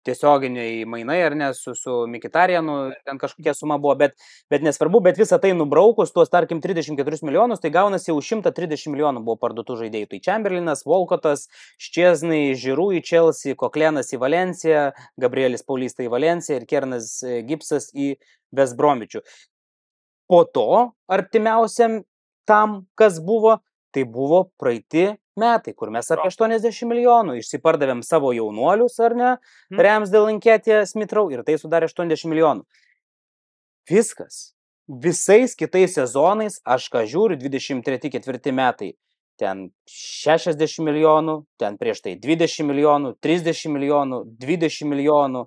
A: tiesioginiai mainai, ar ne, su Mikitarianu, ten kažkokia suma buvo, bet nesvarbu, bet visą tai nubraukus, tuos, tarkim, 34 milijonus, tai gaunasi jau 130 milijonų buvo parduotų žaidėjų. Tai Chamberlainas, Walcottas, Ščesnai, Žiru į Chelsea, Koklenas į Valenciją, Gabrielis Paulista į Valenciją ir Kiernas Gipsas į West Bromwichų. Po to, artimiausiam tam, kas buvo, tai buvo praeiti metai, kur mes apie 80 milijonų išsipardavėm savo jaunuolius, ar ne, Ramsdale, Nketiah, Smith Rowe, ir tai sudarė 80 milijonų. Viskas. Visais kitais sezonais, aš ką žiūriu, 23-24 metai, ten 60 milijonų, ten prieš tai 20 milijonų, 30 milijonų, 20 milijonų,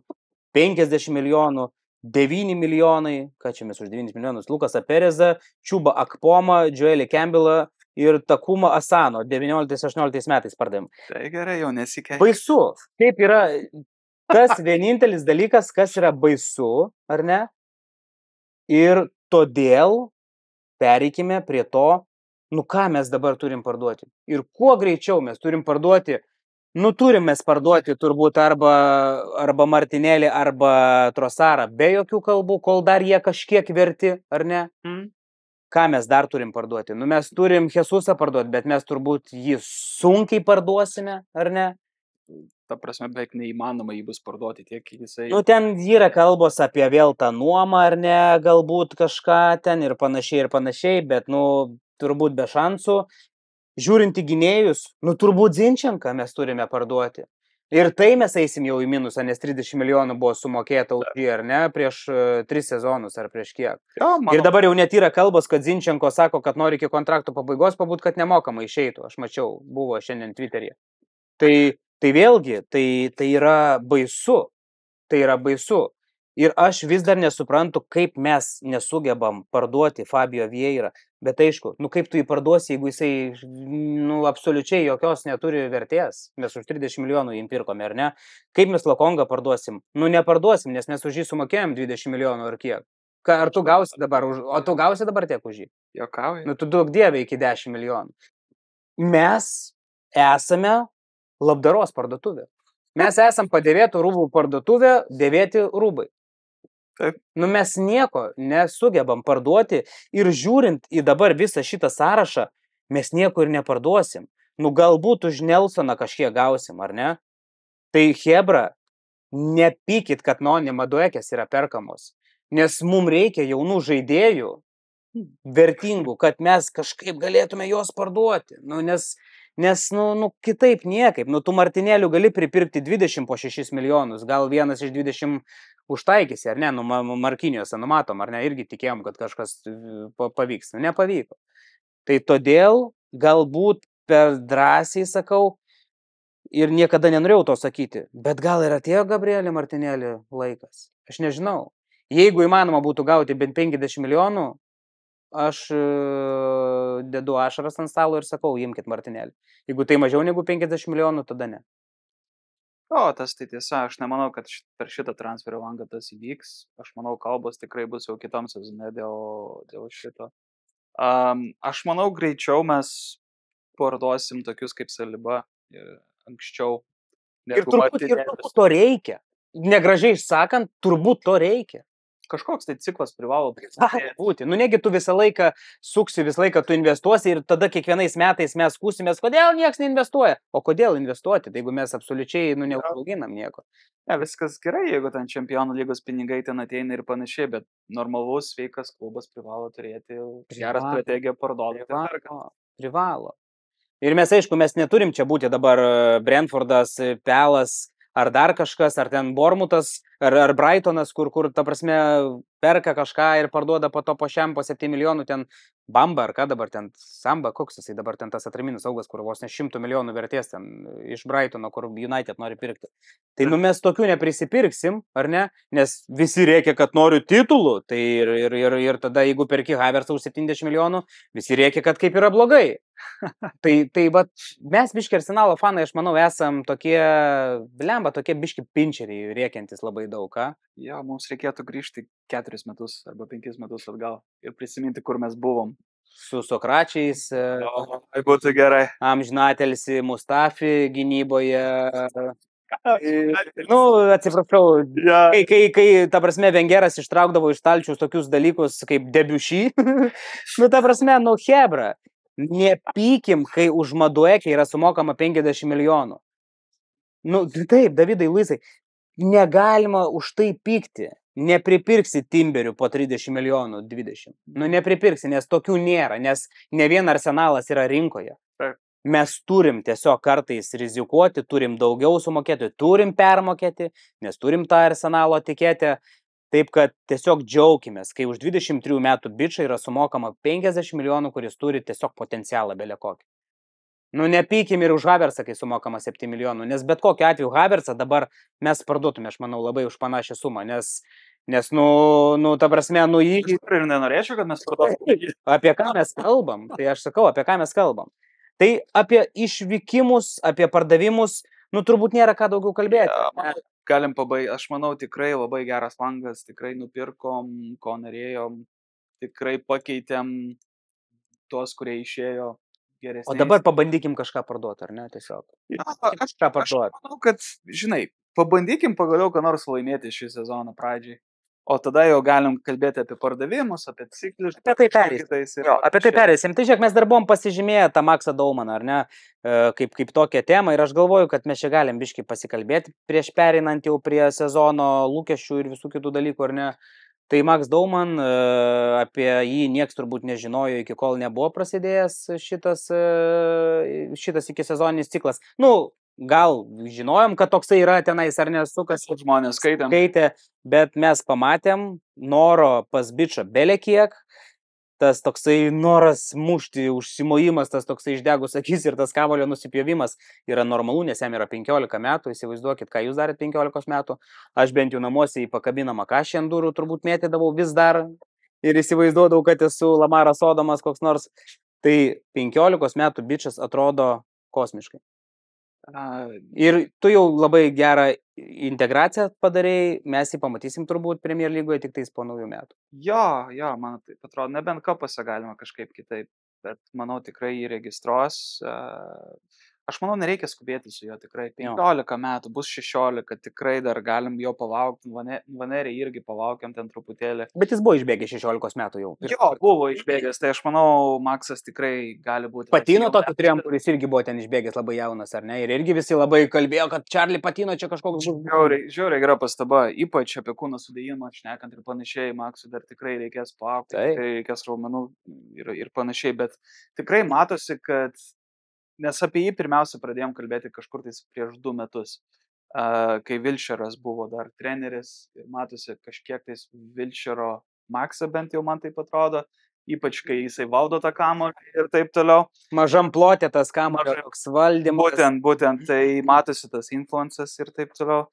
A: 50 milijonų, 9 milijonai, ką čia mes už 9 milijonus, Lukasą Perezą, Čiubą Akpomą, Joelį Campbellą ir Takuma Asano 19-18 metais pardavėm.
B: Tai gerai, jau nesikeičia.
A: Baisu. Taip yra tas vienintelis dalykas, kas yra baisu, ar ne? Ir todėl pereikime prie to, nu ką mes dabar turim parduoti. Ir kuo greičiau mes turim parduoti, turim mes parduoti turbūt arba Martinelį, arba Trossarą be jokių kalbų, kol dar jie kažkiek verti, ar ne? Ką mes dar turim parduoti? Nu, mes turim Jesusą parduoti, bet mes turbūt jį sunkiai parduosime, ar ne?
B: Ta prasme, beveik neįmanoma jį bus parduoti tiek jisai.
A: Nu, ten yra kalbos apie vėl tą nuomą, ar ne, galbūt kažką ten ir panašiai, bet, turbūt be šansų. Žiūrint į gynėjus, turbūt Zinčenką mes turime parduoti. Ir tai mes eisim jau į minusą, nes 30 milijonų buvo sumokėta už jį, ar ne, prieš 3 sezonus ar prieš kiek. Ir dabar jau net yra kalbos, kad Zinčenko sako, kad nori iki kontrakto pabaigos pabūt, kad nemokamai išeitų. Aš mačiau, buvo šiandien Twitter'yje. Tai vėlgi, tai yra baisu. Tai yra baisu. Ir aš vis dar nesuprantu, kaip mes nesugebam parduoti Fabio Vieirą. Bet aišku, kaip tu jį parduosi, jeigu jisai, absoliučiai jokios neturi vertės. Mes už 30 milijonų jį pirkome, ar ne? Kaip mes Lokongą parduosim? Neparduosim, nes mes už jį sumokėjom 20 milijonų ar kiek. Ar tu gausi dabar, o tu gausi dabar tiek už jį?
B: Jokauji.
A: Tu duok dievę iki 10 milijonų. Mes esame labdaros parduotuvė. Mes esam padėvėtų rūbų parduotuvė, dėvėti rūbai.
B: Taip.
A: Nu mes nieko nesugebam parduoti ir žiūrint į dabar visą šitą sąrašą, mes nieko ir neparduosim. Nu galbūt už Nelsoną kažkiek gausim, ar ne? Tai Hebra, nepykit, kad Noni Maduekės yra perkamos. Nes mums reikia jaunų žaidėjų, vertingų, kad mes kažkaip galėtume juos parduoti. Nes kitaip niekaip. Nu, tu Martinėlių gali pripirkti 20 po 6 milijonus, gal vienas iš 20 užtaikys, ar ne, nu, Markinijose numatom, ar ne, irgi tikėjom, kad kažkas pavyks. Nu, nepavyko. Tai todėl galbūt per drąsiai sakau ir niekada nenorėjau to sakyti, bet gal ir atėjo Gabrielį Martinėlį laikas. Aš nežinau. Jeigu įmanoma būtų gauti bent 50 milijonų, aš dedu ašaras ant stalo ir sakau, imkit Martinėlį. Jeigu tai mažiau negu 50 milijonų, tada ne.
B: O, tas tai tiesa, aš nemanau, kad per šitą transferio langą tas įvyks. Aš manau, kalbos tikrai bus jau kitam sezone dėl šito. Aš manau, greičiau mes parduosim tokius kaip Saliba anksčiau.
A: Ir turbūt to reikia. Negražiai išsakant, turbūt to reikia.
B: Kažkoks tai ciklas privalo
A: būti. Nu, negi tu visą laiką suksi, visą laiką tu investuosi ir tada kiekvienais metais mes skūsimės, kodėl niekas neinvestuoja. O kodėl investuoti, tai jeigu mes absoliučiai neužauginam nieko.
B: Ne, viskas gerai, jeigu ten čempionų lygos pinigai ten ateina ir panašiai, bet normalus, sveikas klubas privalo turėti gerą strategiją parduoti.
A: Privalo. Ir mes, aišku, mes neturim čia būti dabar Brentfordas, Pelas, ar dar kažkas, ar ten Bormutas, ar Brightonas, kur, ta prasme, perka kažką ir parduoda po to po 7 milijonų, ten Bamba, ar ką dabar ten, Samba, koks jisai dabar ten tas atraminis saugas, kur vos ne 100 milijonų vertės ten iš Brightono, kur United nori pirkti. Tai mes tokių neprisipirksim, ar ne? Nes visi reikia, kad noriu titulų, tai ir tada, jeigu perki Havertzą už 70 milijonų, visi reikia, kad kaip yra blogai. Tai va, mes biški Arsenalo fanai, aš manau, esam tokie, blemba, tokie biški pinčeriai, rėkiantis labai daug, ką?
B: Jo, mums reikėtų grįžti 4 metus arba 5 metus atgal ir prisiminti, kur mes buvom.
A: Su Sokračiais.
B: Tai būtų gerai.
A: Amžinatelsi Mustafi gynyboje. Nu, atsiprašau, kai ta prasme, Vengeras ištraukdavo iš stalčiaus tokius dalykus kaip Debussy, nu, ta prasme, nu, Hebra. Nepykim, kai už Maduekę yra sumokama 50 milijonų. Nu, taip, Davidai, Luisai, negalima už tai pykti. Nepripirksi Timberių po 30 milijonų 20. Nu, nepripirksi, nes tokių nėra, nes ne vien Arsenalas yra rinkoje. Mes turim tiesiog kartais rizikuoti, turim daugiau sumokėti, turim permokėti, nes turim tą Arsenalo etiketę. Taip, kad tiesiog džiaukimės, kai už 23 metų bičai yra sumokama 50 milijonų, kuris turi tiesiog potencialą belė kokį. Nu, nepykim ir už Havertzą, kai sumokama 7 milijonų, nes bet kokiu atveju Havertzą dabar mes parduotume, aš manau, labai už panašią sumą, nes ta prasme, jį...
B: Ir nenorėčiau, kad mes parduotume.
A: Apie ką mes kalbam? Tai aš sakau, apie ką mes kalbam. Tai apie išvykimus, apie pardavimus, turbūt nėra ką daugiau kalbėti.
B: Ja, galim pabaigti, aš manau, tikrai labai geras langas, tikrai nupirkom, ko norėjom, tikrai pakeitėm tuos, kurie išėjo geresniais.
A: O dabar pabandykim kažką parduoti, ar ne, tiesiog? Kažką parduoti.
B: Aš manau, kad, žinai, pabandykim pagaliau, ką nors laimėti šį sezoną pradžiai. O tada jau galim kalbėti apie pardavimus, apie ciklius.
A: Apie tai perėsim. Tai žiūrėk, mes dar buvom pasižymėję tą Maksą Daumaną, ar ne, kaip tokią temą. Ir aš galvoju, kad mes čia galim biškai pasikalbėti prieš pereinant jau prie sezono lūkesčių ir visų kitų dalykų, ar ne. Tai Maks Dauman, apie jį nieks turbūt nežinojo, iki kol nebuvo prasidėjęs šitas iki sezoninis ciklas. Nu, gal žinojom, kad toksai yra tenais ar nesukas.
B: Žmonės
A: skaitė, bet mes pamatėm noro pas bičą belekiek, tas toksai noras mušti, užsimojimas, tas toksai išdegus akis ir tas kamuolio nusipjovimas yra normalu, nes jam yra 15 metų, įsivaizduokit, ką jūs darėt 15 metų. Aš bent jau namuose į pakabinamą kašį ant durų turbūt mėtydavau vis dar ir įsivaizduodavau, kad esu Lamaras Odomas koks nors. Tai 15 metų bičas atrodo kosmiškai. Ir tu jau labai gerą integraciją padarėjai, mes jį pamatysim turbūt Premier lygoje tik tais po naujų metų.
B: Jo, man taip atrodo, nebent kapose galima kažkaip kitaip, bet manau tikrai jį registruos. Aš manau, nereikia skubėti su juo tikrai.
A: Jo.
B: 15 metų, bus 16, tikrai dar galim jo palaukti. Vanerį irgi palaukiam ten truputėlį.
A: Bet jis buvo išbėgęs 16 metų jau.
B: Jo, buvo išbėgęs, tai aš manau, Maksas tikrai gali būti.
A: Patino tokį turėjom, kuris irgi buvo ten išbėgęs labai jaunas, ar ne? Ir irgi visi labai kalbėjo, kad Charlie Patino čia kažkoks bus.
B: Žiauriai gera pastaba, ypač apie kūno sudėjimą, šnekant ir panašiai, Maksui dar tikrai reikės palaukti, tikrai reikės raumenų ir panašiai, bet tikrai matosi, kad, nes apie jį pirmiausia pradėjom kalbėti kažkur tais prieš 2 metus, kai Vilčeras buvo dar treneris ir matosi kažkiek tais Vilčero Maksą bent jau man taip atrodo, ypač kai jisai valdo tą kamuolį ir taip toliau.
A: Mažam plotė tas kamuolio toks valdymas.
B: Būtent, tai matosi tas influencas ir taip toliau.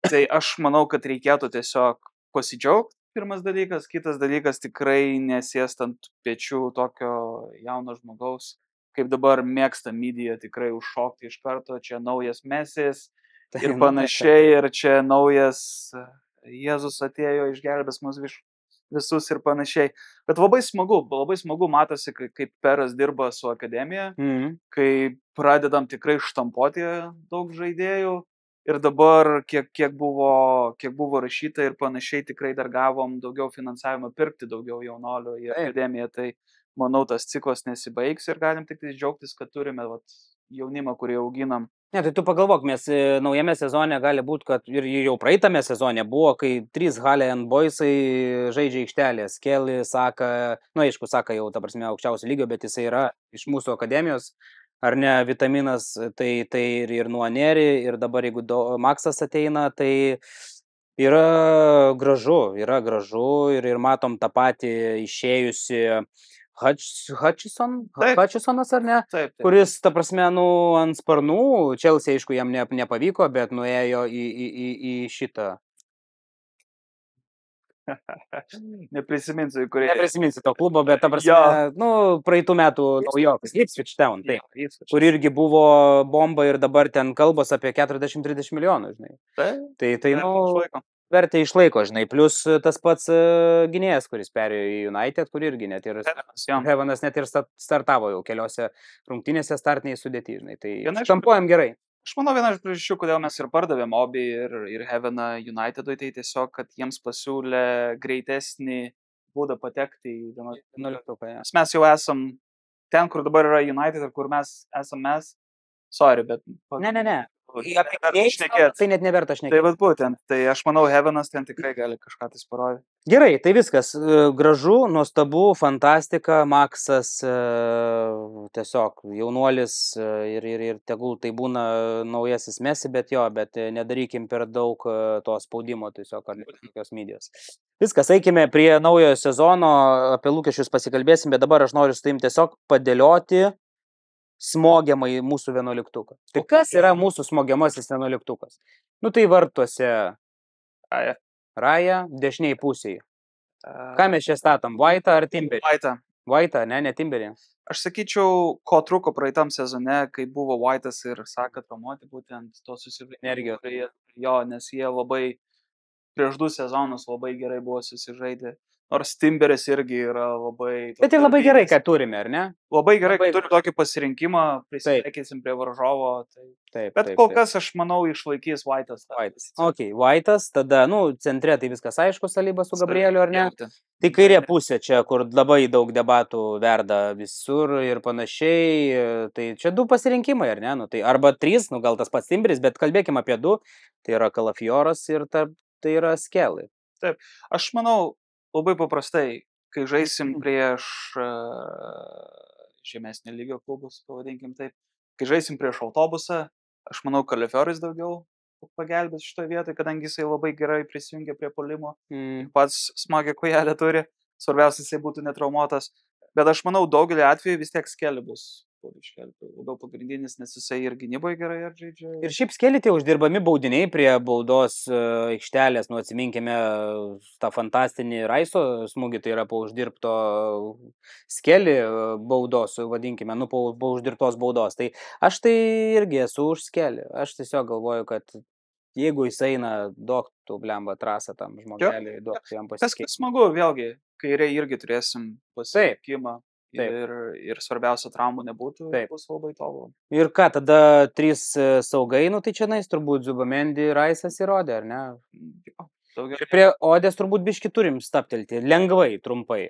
B: Tai aš manau, kad reikėtų tiesiog pasidžiaugti, pirmas dalykas, kitas dalykas tikrai nesėst ant pečių tokio jauno žmogaus, kaip dabar mėgsta media tikrai užšokti iš karto, čia naujas Mesis ir panašiai, ir čia naujas Jėzus atėjo, išgelbės mus visus ir panašiai. Bet labai smagu matosi, kaip Peras dirba su akademija, kai pradedam tikrai štampuoti daug žaidėjų ir dabar kiek buvo rašyta ir panašiai, tikrai dar gavom daugiau finansavimo pirkti daugiau jaunolių į akademiją, tai manau, tas ciklas nesibaigs ir galim tik džiaugtis, kad turime jaunimą, kurį auginam.
A: Ne, tai tu pagalvok, mes naujame sezone gali būti, kad ir jau praeitame sezone buvo, kai 3 Halian Boysai žaidžia aikštelės. Kelly, Saka, aišku, Saka jau, ta prasme, aukščiausio lygio, bet jisai yra iš mūsų akademijos, ar ne, Vitaminas, tai ir Nuaneri, ir dabar jeigu Maksas ateina, tai yra gražu ir matom tą patį išėjusi Hutchisonas, ar ne?
B: Taip.
A: Kuris, ta prasme, ant sparnų, Chelsea, aišku, jam nepavyko, bet nuėjo į šitą.
B: Neprisiminsiu
A: to klubo, bet, ta prasme, praeitų metų naujokas, Ipswich Town, taip, kur irgi buvo bomba ir dabar ten kalbos apie 40-30 milijonų, žinai. Tai vertė išlaiko, žinai, plus tas pats gynėjas, kuris perėjo į United, kur irgi net ir Hevanas net ir startavo jau keliose rungtynėse startiniai sudėti, žinai, tai štampuojam gerai.
B: Aš manau, viena iš priežasčių, kodėl mes ir pardavėm Obi ir Hevaną Unitedui, tai tiesiog, kad jiems pasiūlė greitesnį būdą patekti į 11. Mes jau esam ten, kur dabar yra United ir kur mes esam sorry, bet...
A: Ne. Tai net neverta šnekėti.
B: Tai būtent, tai aš manau, Hevanas ten tikrai gali kažką tai parodyti.
A: Gerai, tai viskas. Gražu, nuostabu, fantastika, Maksas, tiesiog jaunuolis ir tegul tai būna naujasis Messi, bet nedarykim per daug to spaudimo tiesiog ar tokios medijos. Viskas, eikime prie naujojo sezono, apie lūkesčius pasikalbėsim, bet dabar aš noriu su tavim tiesiog padėlioti smogiamai mūsų 11. Tai kas yra mūsų smogiamasis 11? Tai vartuose Raja, dešiniai pusėje. Ką mes čia statom? White'ą ar Timberį? White'ą, ne Timberį.
B: Aš sakyčiau, ko trūko praeitam sezone, kai buvo White'as ir Saka traumuoti, būtent to susižaidimo. Jo, nes jie labai prieš 2 sezonus labai gerai buvo susižaidę. Nors Timberis irgi yra labai...
A: Bet ir labai gerai, kad turime, ar ne?
B: Labai gerai, kad turi tokį pasirinkimą, prisitaikysim prie varžovo. Bet kol kas, aš manau, išlaikys White'as.
A: Ok, White'as, tada, centre tai viskas aišku, Saliba su Gabrieliu, ar ne? Tai kairė pusė čia, kur labai daug debatų verda visur ir panašiai, tai čia 2 pasirinkimai, ar ne? Tai arba 3, gal tas pats Timberis, bet kalbėkim apie 2, tai yra Kalafioras ir tai yra Skelly.
B: Taip, aš manau, labai paprastai, kai žaisim prieš žemesnį lygio klubus, pavadinkim taip, kai žaisim prieš autobusą, aš manau, Kalafioris daugiau pagelbės šitoje vietoje, kadangi jisai labai gerai prisijungia prie puolimo, pats smagią kojelę turi, svarbiausia, jisai būtų netraumuotas, bet aš manau, daugelį atvejų vis tiek Skelly bus labiau pagrindinis, nes jisai ir gynyboje gerai žaidžia.
A: Ir šiaip Skelly tie uždirbami baudiniai prie baudos aikštelės, atsiminkime tą fantastinį Raiso smūgį, tai yra po uždirbto Skelly baudos, vadinkime, po uždirbtos baudos. Tai aš tai irgi esu už Skelly. Aš tiesiog galvoju, kad jeigu jis eina, duok tu blemba trasą tam žmogeliui, duok jam pasikeisti.
B: Kas smagu, vėlgi, kairė irgi turėsim pasiekimą. ir svarbiausia traumų nebūtų, bus labai tobulai.
A: Ir ką, tada 3 saugai, nu tai čia nais turbūt Zubamendi, Raisas ir Odė, ar ne?
B: Daugiau.
A: Ir prie Odės turbūt biški turim staptelti, lengvai, trumpai.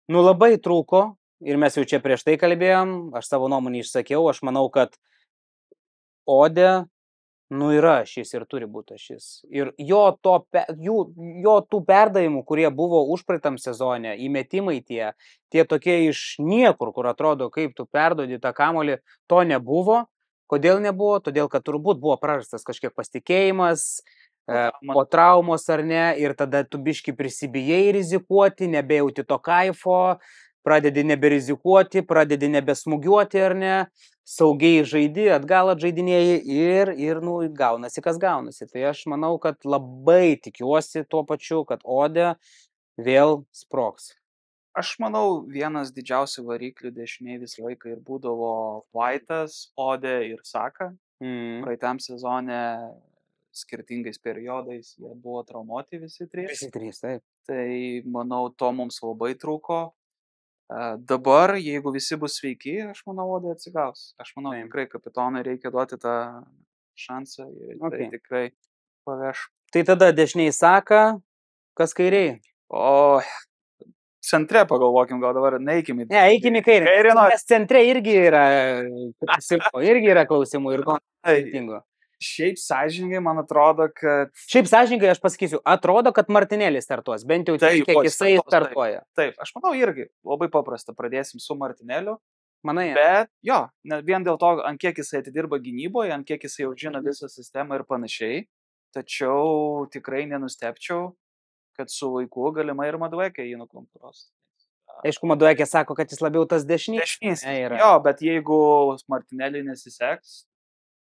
A: Nu labai trūko, ir mes jau čia prieš tai kalbėjom, aš savo nuomonį išsakiau, aš manau, kad Odė, nu yra šis ir turi būti šis. Ir jo tų perdavimų, kurie buvo užpraeitam sezone, įmetimai tie tokie iš niekur, kur atrodo, kaip tu perdodi tą kamuolį, to nebuvo. Kodėl nebuvo? Todėl, kad turbūt buvo prarastas kažkiek pasitikėjimas, po traumos ar ne, ir tada tu biški prisibijai rizikuoti, nebejauti to kaifo, pradedi neberizikuoti, pradedi nebesmugiuoti ar ne, saugiai žaidi, atgal atžaidinėjai ir nu, gaunasi, kas gaunasi. Tai aš manau, kad labai tikiuosi tuo pačiu, kad Odė vėl sprogs.
B: Aš manau, vienas didžiausių variklių dešiniai visą laiką ir būdavo White'as, Odė ir Saka. Praeitam sezone skirtingais periodais jie buvo traumuoti visi trys.
A: Visi trys, taip.
B: Tai manau, to mums labai trūko. Dabar, jeigu visi bus sveiki, aš manau, Odė atsigaus. Aš manau, tikrai kapitonai reikia duoti tą šansą ir tai tikrai paveš.
A: Tai tada dešiniai Saka, kas kairiai?
B: O centre pagalvokim, gal dabar neeikim į...
A: Ne, eikim į kairę. Nes centre irgi yra klausimų ir skirtingų.
B: Šiaip sąžiningai, man atrodo, kad...
A: Šiaip sąžiningai, aš pasakysiu, atrodo, kad Martinėlis startuos, bent jau tiek, kiek jisai startuoja.
B: Taip, aš manau irgi, labai paprasta, pradėsim su Martinėliu.
A: Manai?
B: Bet, jo, vien dėl to, ant kiek jisai atidirba gynyboje, ant kiek jisai jau žino visą sistemą ir panašiai. Tačiau tikrai nenustepčiau, kad su laiku galimai ir Maduekė jį nukonkuruos.
A: Aišku, Maduekė sako, kad jis labiau tas dešinys.
B: Jo, bet jeigu Martinėliui nesiseks,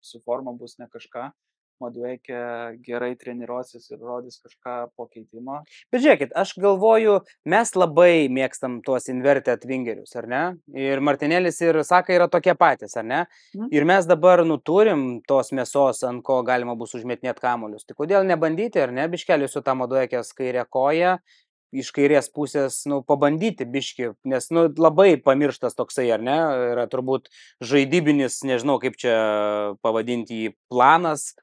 B: su forma bus ne kažką, Maduekė gerai treniruosis ir rodys kažką po keitimo.
A: Bet žiūrėkit, aš galvoju, mes labai mėgstam tuos inverted wingerius, ar ne? Ir Martinėlis ir Saka yra tokie patys, ar ne? Ir mes dabar turim tos mėsos, ant ko galima bus užmetinėti kamuolius. Tai kodėl nebandyti, ar ne, biškelį su tą Maduekės kairę koją, iš kairės pusės, pabandyti biškį, nes, labai pamirštas toksai, ar ne, yra turbūt žaidybinis, nežinau kaip čia pavadinti jį, planas,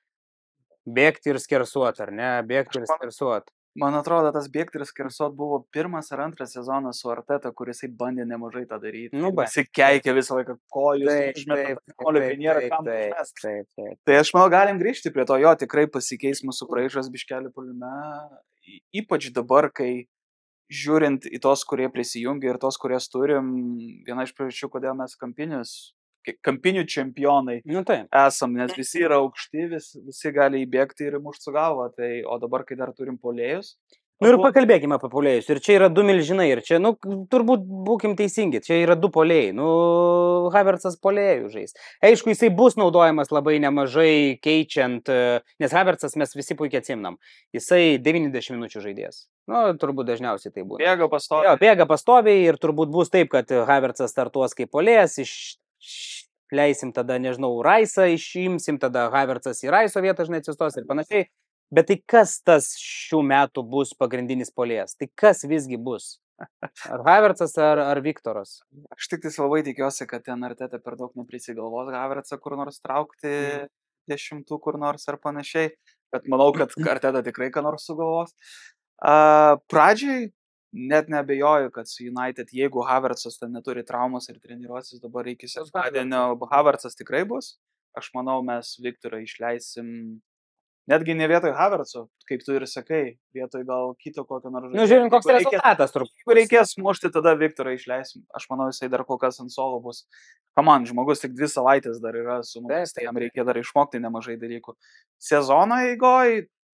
A: bėgti ir skersuot, ar ne, bėgti ir skersuot.
B: Man atrodo, tas bėgti ir skersuot buvo pirmas ar antras sezonas su Arteta, kuris bandė nemažai tą daryti. Visi keikė visą laiką kojus, Tai aš manau, galim grįžti prie to, jo, tikrai pasikeis mūsų praeižas biškelį puolime, ypač dabar, kai žiūrint į tos, kurie prisijungia ir tos, kurias turim, viena iš priežasčių, kodėl mes kampinių čempionai esam, nes visi yra aukšti, visi gali įbėgti ir mušti su galva, o dabar, kai dar turim puolėjus.
A: Ir pakalbėkime apie puolėjus, ir čia yra 2 milžinai, ir čia, turbūt būkim teisingi, čia yra 2 puolėjai, Havertzas puolėjų žais. Aišku, jisai bus naudojamas labai nemažai keičiant, nes Havertzas mes visi puikiai atsimnam, jisai 90 minučių žaidės. Turbūt dažniausiai tai būna.
B: Bėga pastoviai.
A: Jo, bėga pastoviai ir turbūt bus taip, kad Havertzas startuos kaip puolėjas, leisim tada, nežinau, Raisą išimsim, tada Havertzas į Raiso vietą žinai atsistos ir panašiai. Bet tai kas tas šių metų bus pagrindinis puolėjas? Tai kas visgi bus? Ar Havertzas, ar Viktoras?
B: Aš tik labai tikiuosi, kad ten Arteta per daug neprisigalvos Havertzą kur nors traukti 10 kur nors ar panašiai. Bet manau, kad Arteta tikrai ką nors sugalvos. Pradžiai net neabejoju, kad su United, jeigu Havertzas ten neturi traumos ir treniruosis dabar iki sekmadienio, Havertzas tikrai bus. Aš manau, mes Viktorą išleisim netgi ne vietoj Havertzo, kaip tu ir sakai, vietoj gal kito kokio nors žaidėjo.
A: Žiūrint, koks rezultatas turbūt.
B: Jeigu reikės mušti, tada Viktorą išleisim. Aš manau, jisai dar kol kas ant suolo bus. Man, žmogus tik 2 savaitės dar yra su mumis, tai jam reikia dar išmokti nemažai dalykų. Sezono eigoj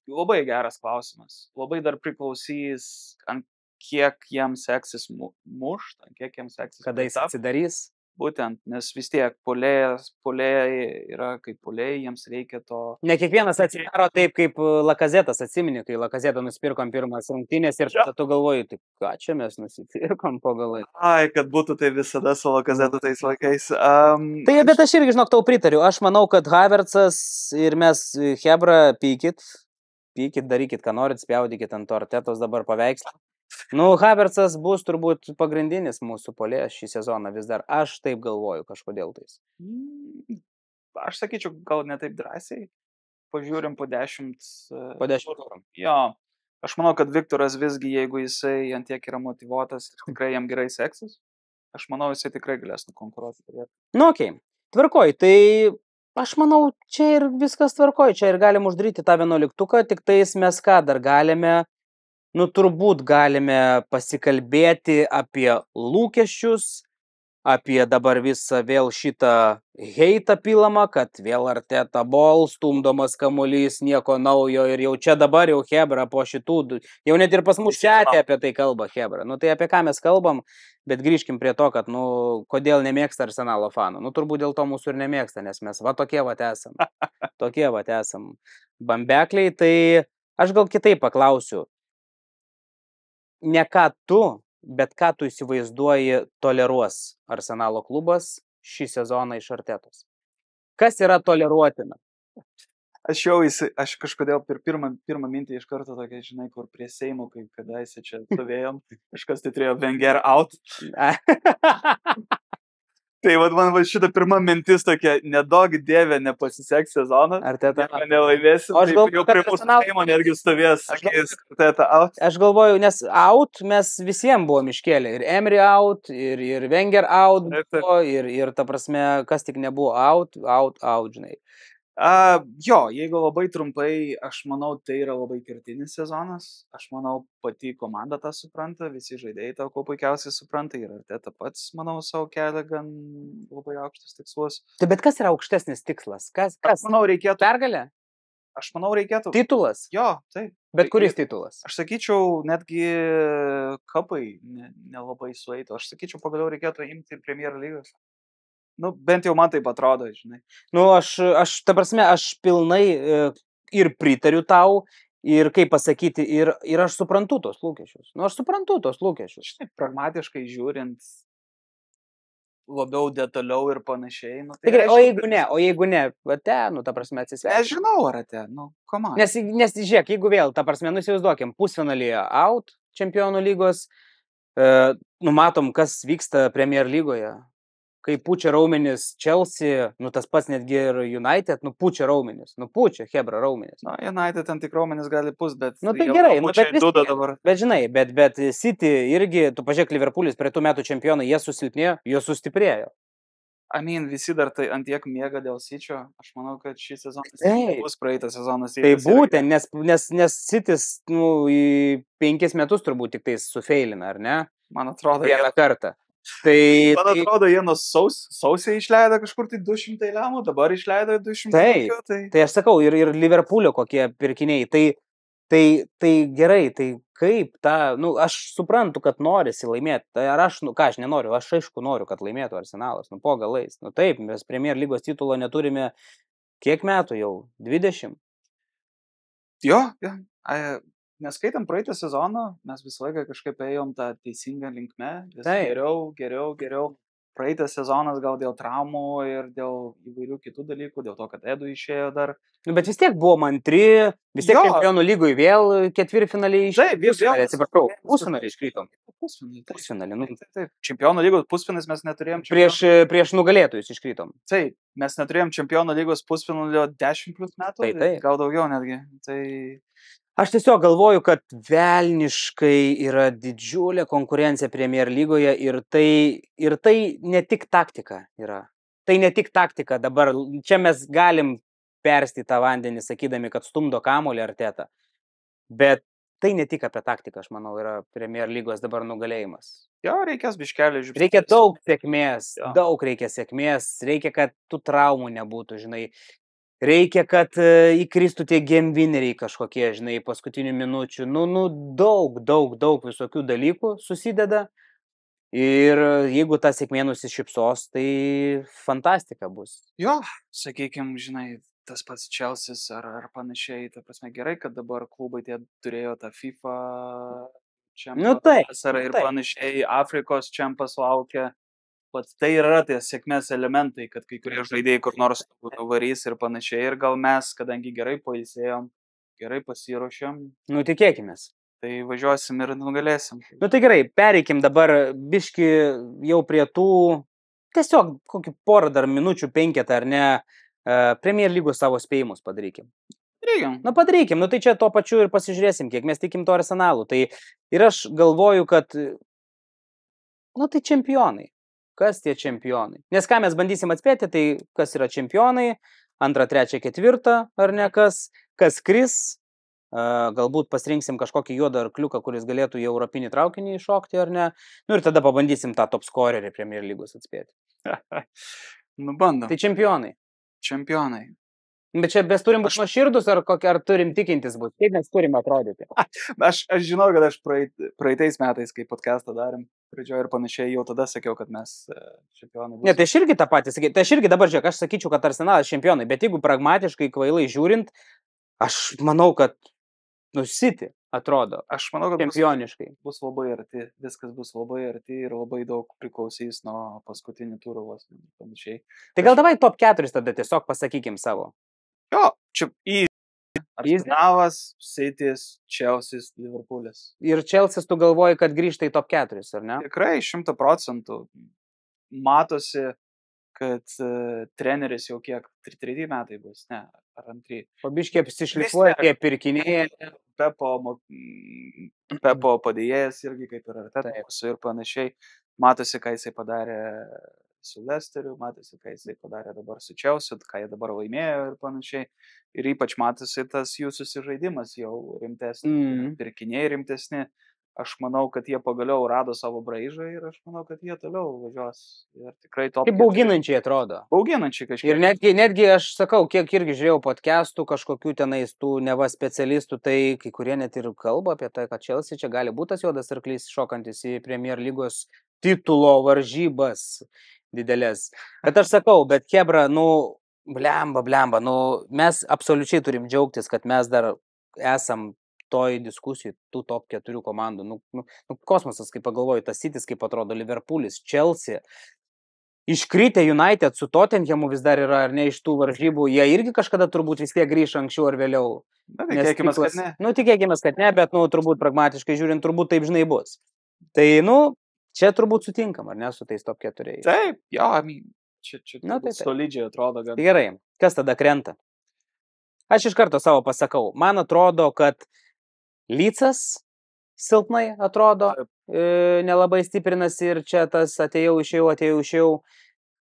B: labai geras klausimas. Labai dar priklausys, ant kiek jiems seksis mušt, ant kiek jiems seksis.
A: Kada jis atsidarys?
B: Būtent, nes vis tiek puolėjai yra kaip puolėjai, jiems reikia to...
A: Ne kiekvienas atsidaro taip, kaip Lakazetas, atsimeni, kai Lakazetą nusipirkom pirmas rungtynės ir tada tu galvoji, tai ką čia mes nusipirkom po galai.
B: Ai, kad būtų tai visada su Lakazetu tais laikais.
A: Tai, bet aš irgi, žinok, tau pritariu. Aš manau, kad Havertzas ir mes, Hebra, pykit, darykit, ką norit, spjaudykit ant to Artetos dabar paveikslą. Nu, Havertzas bus turbūt pagrindinis mūsų puolėjas šį sezoną vis dar. Aš taip galvoju kažkodėl tais.
B: Aš sakyčiau, gal ne taip drąsiai. Pažiūrim po 10.
A: Po 10 turų.
B: Jo. Aš manau, kad Viktoras visgi, jeigu jisai ant tiek yra motyvuotas ir tikrai jam gerai seksis, aš manau, jisai tikrai galės nukonkuruoti.
A: Nu, okei. Tvarkoj, tai aš manau, čia ir viskas tvarkoj. Čia ir galim uždaryti tą 11, tik tais mes ką dar galime, nu turbūt galime pasikalbėti apie lūkesčius, apie dabar visą vėl šitą heitą pilamą, kad vėl Arteta bol, stumdomas kamuolys, nieko naujo ir jau čia dabar jau Hebra po šitų, jau net ir pas mus čiate apie tai kalba Hebra. Nu tai apie ką mes kalbam, bet grįžkim prie to, kad, nu, kodėl nemėgsta Arsenalo fanų. Nu turbūt dėl to mūsų ir nemėgsta, nes mes va tokie va esam. Tokie va esam bambekliai, tai aš gal kitaip paklausiu. Ne ką tu, bet ką tu įsivaizduoji toleruos Arsenalo klubas šį sezoną iš Artetos? Kas yra toleruotina?
B: Aš kažkodėl per pirmą mintį iš karto tokia, žinai, kur prie Seimo, kai kadaise čia stovėjom, kažkas tai turėjo Wenger out. Tai man šita pirma mintis tokia, nedaug dievė, nepasiseks sezonas.
A: Arteta.
B: Nelaimėsim.
A: Aš galvoju,
B: jau prie mūsų Seimo netgi stovės. Arteta out.
A: Aš galvoju, nes out mes visiems buvom iškėlę. Ir Emery out, ir Wenger out buvo, ir ta prasme, kas tik nebuvo out, žinai.
B: Jo, jeigu labai trumpai, aš manau, tai yra labai kertinis sezonas. Aš manau, pati komanda tą supranta, visi žaidėjai tą kuo puikiausiai supranta ir Arteta pats, manau, savo kelią gan labai aukštus tikslus.
A: Tai bet kas yra aukštesnis tikslas? Kas?
B: Aš manau, reikėtų.
A: Pergalė?
B: Aš manau, reikėtų.
A: Titulas?
B: Jo, taip.
A: Bet kuris titulas?
B: Aš sakyčiau, netgi kapai nelabai sueitų. Aš sakyčiau, pagaliau reikėtų imti Premier lygos. Nu, bent jau man taip atrodo, žinai.
A: Nu, aš ta prasme, aš pilnai ir pritariu tau, ir kaip pasakyti, ir aš suprantu tos lūkesčius. Nu, aš suprantu tos lūkesčius.
B: Štai, pragmatiškai žiūrint, labiau detaliau ir panašiai. Nu,
A: tai gerai, o jeigu ne, va ten, nu, ta prasme, atsisveikinti.
B: Nežinau, ar ten, nu, komanda.
A: Nes žiūrėk, jeigu vėl, ta prasme, nusivaizduokim, pusfinalyje out Čempionų lygos, numatom, kas vyksta Premier lygoje. Kai pučia raumenis Chelsea, nu tas pats netgi ir United, nu pučia raumenis, Hebra raumenis.
B: Na, United ten tik raumenis gali pus, bet...
A: Nu tai gerai, bet žinai, bet City irgi, tu pažiūrėk, Liverpoolis prie tų metų čempionai, jie susilpnėjo, jie sustiprėjo.
B: Visi dar tai antiek miega dėl City'o, aš manau, kad šį sezoną bus praeitą sezoną.
A: Tai būtent, nes City's, nu, į 5 metus turbūt tik tai sufeilina, ar ne?
B: Man atrodo,
A: vieną kartą. Tai,
B: man atrodo, jie nuo sausio išleido kažkur tai 200 lemų, dabar išleido 200.
A: Tai aš sakau, ir Liverpoolio kokie pirkiniai. Tai gerai, tai kaip ta, nu, aš suprantu, kad norisi laimėti. Tai ar aš, nu, ką aš nenoriu, aš aišku noriu, kad laimėtų Arsenalas, nu, po galais. Nu, taip, mes Premier lygos titulo neturime kiek metų jau? 20?
B: Jo. Neskaitant praeitą sezoną, mes visą laiką kažkaip ėjom tą teisingą linkmę, vis geriau. Praeitas sezonas gal dėl traumų ir dėl įvairių kitų dalykų, dėl to, kad Edu išėjo dar.
A: Nu, bet vis tiek buvom antri, vis tiek Čempionų lygoj vėl ketvirtfinaliai
B: iškritom.
A: Atsiprašau, pusfinaliai iškritom.
B: Pusfinaliai, nu. Taip. Čempionų lygos pusfinalis mes neturėjom.
A: Prieš nugalėtojus iškritom.
B: Taip, mes neturėjom Čempionų lygos pusfinalio 10+ metų, gal daugiau netgi. Tai...
A: Aš tiesiog galvoju, kad velniškai yra didžiulė konkurencija Premier lygoje ir tai ne tik taktika yra. Tai ne tik taktika dabar. Čia mes galim persti tą vandenį, sakydami, kad stumdo kamuolį Arteta. Bet tai ne tik apie taktiką, aš manau, yra Premier lygos dabar nugalėjimas.
B: Jo, reikės biškelį žiūrėti.
A: Reikia daug sėkmės, reikia sėkmės, reikia, kad tų traumų nebūtų, žinai. Reikia, kad įkristų tie game winneriai kažkokie, žinai, paskutinių minučių. Nu, daug visokių dalykų susideda. Ir jeigu ta sėkmė nusišypsos, tai fantastika bus.
B: Jo, sakykime, žinai, tas pats Chelsea's ar panašiai. Ta prasme, gerai, kad dabar klubai tie turėjo tą FIFA čempionatą ir panašiai. Afrikos čempas laukia. Tai yra tie sėkmės elementai, kad kai kurie žaidėjai kur nors varys ir panašiai. Ir gal mes, kadangi gerai pailsėjom, gerai pasiruošėm.
A: Nu, tikėkimės.
B: Tai važiuosim ir nugalėsim.
A: Nu tai gerai, pereikim dabar biški jau prie tų, tiesiog kokį porą dar minučių, 5 ar ne, Premier lygos savo spėjimus padarykim.
B: Reikiam.
A: Nu padarykim, nu tai čia to pačiu ir pasižiūrėsim, kiek mes tikim to Arsenalu. Tai ir aš galvoju, kad, nu tai čempionai. Kas tie čempionai? Nes ką mes bandysim atspėti, tai kas yra čempionai, 2, 3, 4, ar ne kas kris. Galbūt pasirinksim kažkokį juodą arkliuką, kuris galėtų į europinį traukinį iššokti, ar ne. Nu ir tada pabandysim tą top scorerį Premier lygos atspėti.
B: Nu bandom.
A: Tai čempionai.
B: Čempionai.
A: Bet čia mes turim būti nuoširdus, ar turim tikintis būti? Kaip mes turim atrodyti?
B: Aš žinau, kad aš praeitais metais, kai podcastą darėm, pradžioje ir panašiai, jau tada sakiau, kad mes čempionai.
A: Ne, tai aš irgi tą patį sakiau. Tai aš irgi dabar, žiūrėk, aš sakyčiau, kad Arsenalas čempionai, bet jeigu pragmatiškai, kvailai žiūrint, aš manau, kad City atrodo.
B: Aš manau, kad
A: čempioniškai.
B: Bus labai arti, viskas bus labai arti ir labai daug priklausys nuo paskutinių turų vos panašiai.
A: Tai gal davai top 4 tada tiesiog pasakykim savo.
B: Jo, čia Arsenalas, City's, Chelsea's, Liverpoolis.
A: Ir Chelsea's tu galvoji, kad grįžta į top 4, ar ne?
B: Tikrai 100%. Matosi, kad treneris jau kiek, 3 metai bus, ne, ar 2.
A: Pabiškiai apsišlifuoja tie pirkiniai.
B: Pepo padėjėjas irgi kaip ir Artetas ir panašiai. Matosi, ką jisai padarė su Leicesteriu, matosi, ką jisai padarė dabar su Chelsea, ką jie dabar laimėjo ir panašiai. Ir ypač matosi tas jų susižaidimas jau rimtesnis, pirkiniai rimtesni. Aš manau, kad jie pagaliau rado savo braižą ir aš manau, kad jie toliau važiuos. Ir tikrai top.
A: Kaip bauginančiai atrodo.
B: Bauginančiai kažkiek.
A: Ir netgi aš sakau, kiek irgi žiūrėjau podcastų, kažkokių tenais tų neva specialistų, tai kai kurie net ir kalba apie tai, kad Chelsea čia gali būti tas juodas arklys šokantis į Premier lygos titulo varžybas didelės. Bet aš sakau, bet Hebra, blemba, mes absoliučiai turim džiaugtis, kad mes dar esam toj diskusijai, tų top 4 komandų. Kosmosas, kaip pagalvoju, tas City's, kaip atrodo, Liverpoolis, Chelsea. Iškritę United su Tottenhamu vis dar yra, ar ne, iš tų varžybų. Jie irgi kažkada turbūt vis tiek grįš anksčiau ar vėliau.
B: Tikėkime, kad ne.
A: Tikėkime, kad ne, bet, turbūt pragmatiškai žiūrint, turbūt taip žinai bus. Tai, čia turbūt sutinkam, ar ne, su tais top 4.
B: Taip, jo, čia solidžiai atrodo.
A: Tai gerai, kas tada krenta? Aš iš karto savo pasakau. Man atrodo, kad Leedsas silpnai atrodo, nelabai stiprinasi ir čia tas atėjau, išėjau.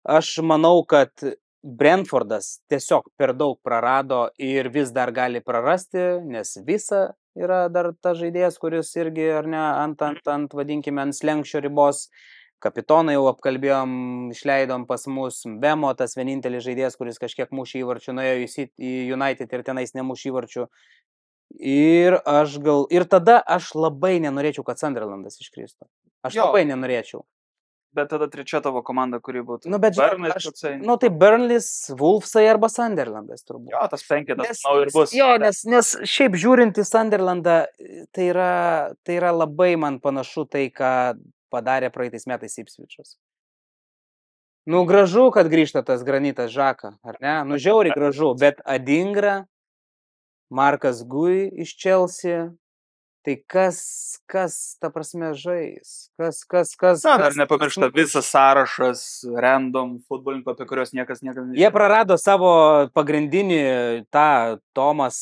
A: Aš manau, kad Brentfordas tiesiog per daug prarado ir vis dar gali prarasti, nes Visa yra dar ta žaidėjas, kuris irgi, ar ne, ant vadinkime, ant slenkščio ribos. Kapitoną jau apkalbėjom, išleidom pas mus. Bemo, tas vienintelis žaidėjas, kuris kažkiek mušė įvarčių, nuėjo į United ir tenais nemušė įvarčių. Ir tada aš labai nenorėčiau, kad Sunderlandas iškristų. Labai nenorėčiau.
B: Bet tada trečia tavo komanda, kuri būtų.
A: Burnley's. Tai Burnley's, Wolvesai arba Sunderlandas turbūt.
B: Jo, tas 5 ir bus.
A: Jo, nes šiaip žiūrint į Sunderlandą, tai yra labai man panašu tai, ką padarė praeitais metais Ipswichas. Gražu, kad grįžta tas Granitas Žaka, ar ne? Žiauriai gražu, bet Adingra, Markas Gui iš Chelsea, tai kas ta prasme žais? Kas?
B: Dar nepamiršta visas sąrašas random futbolininkų, apie kurios niekas nežino.
A: Jie prarado savo pagrindinį tą Tomas,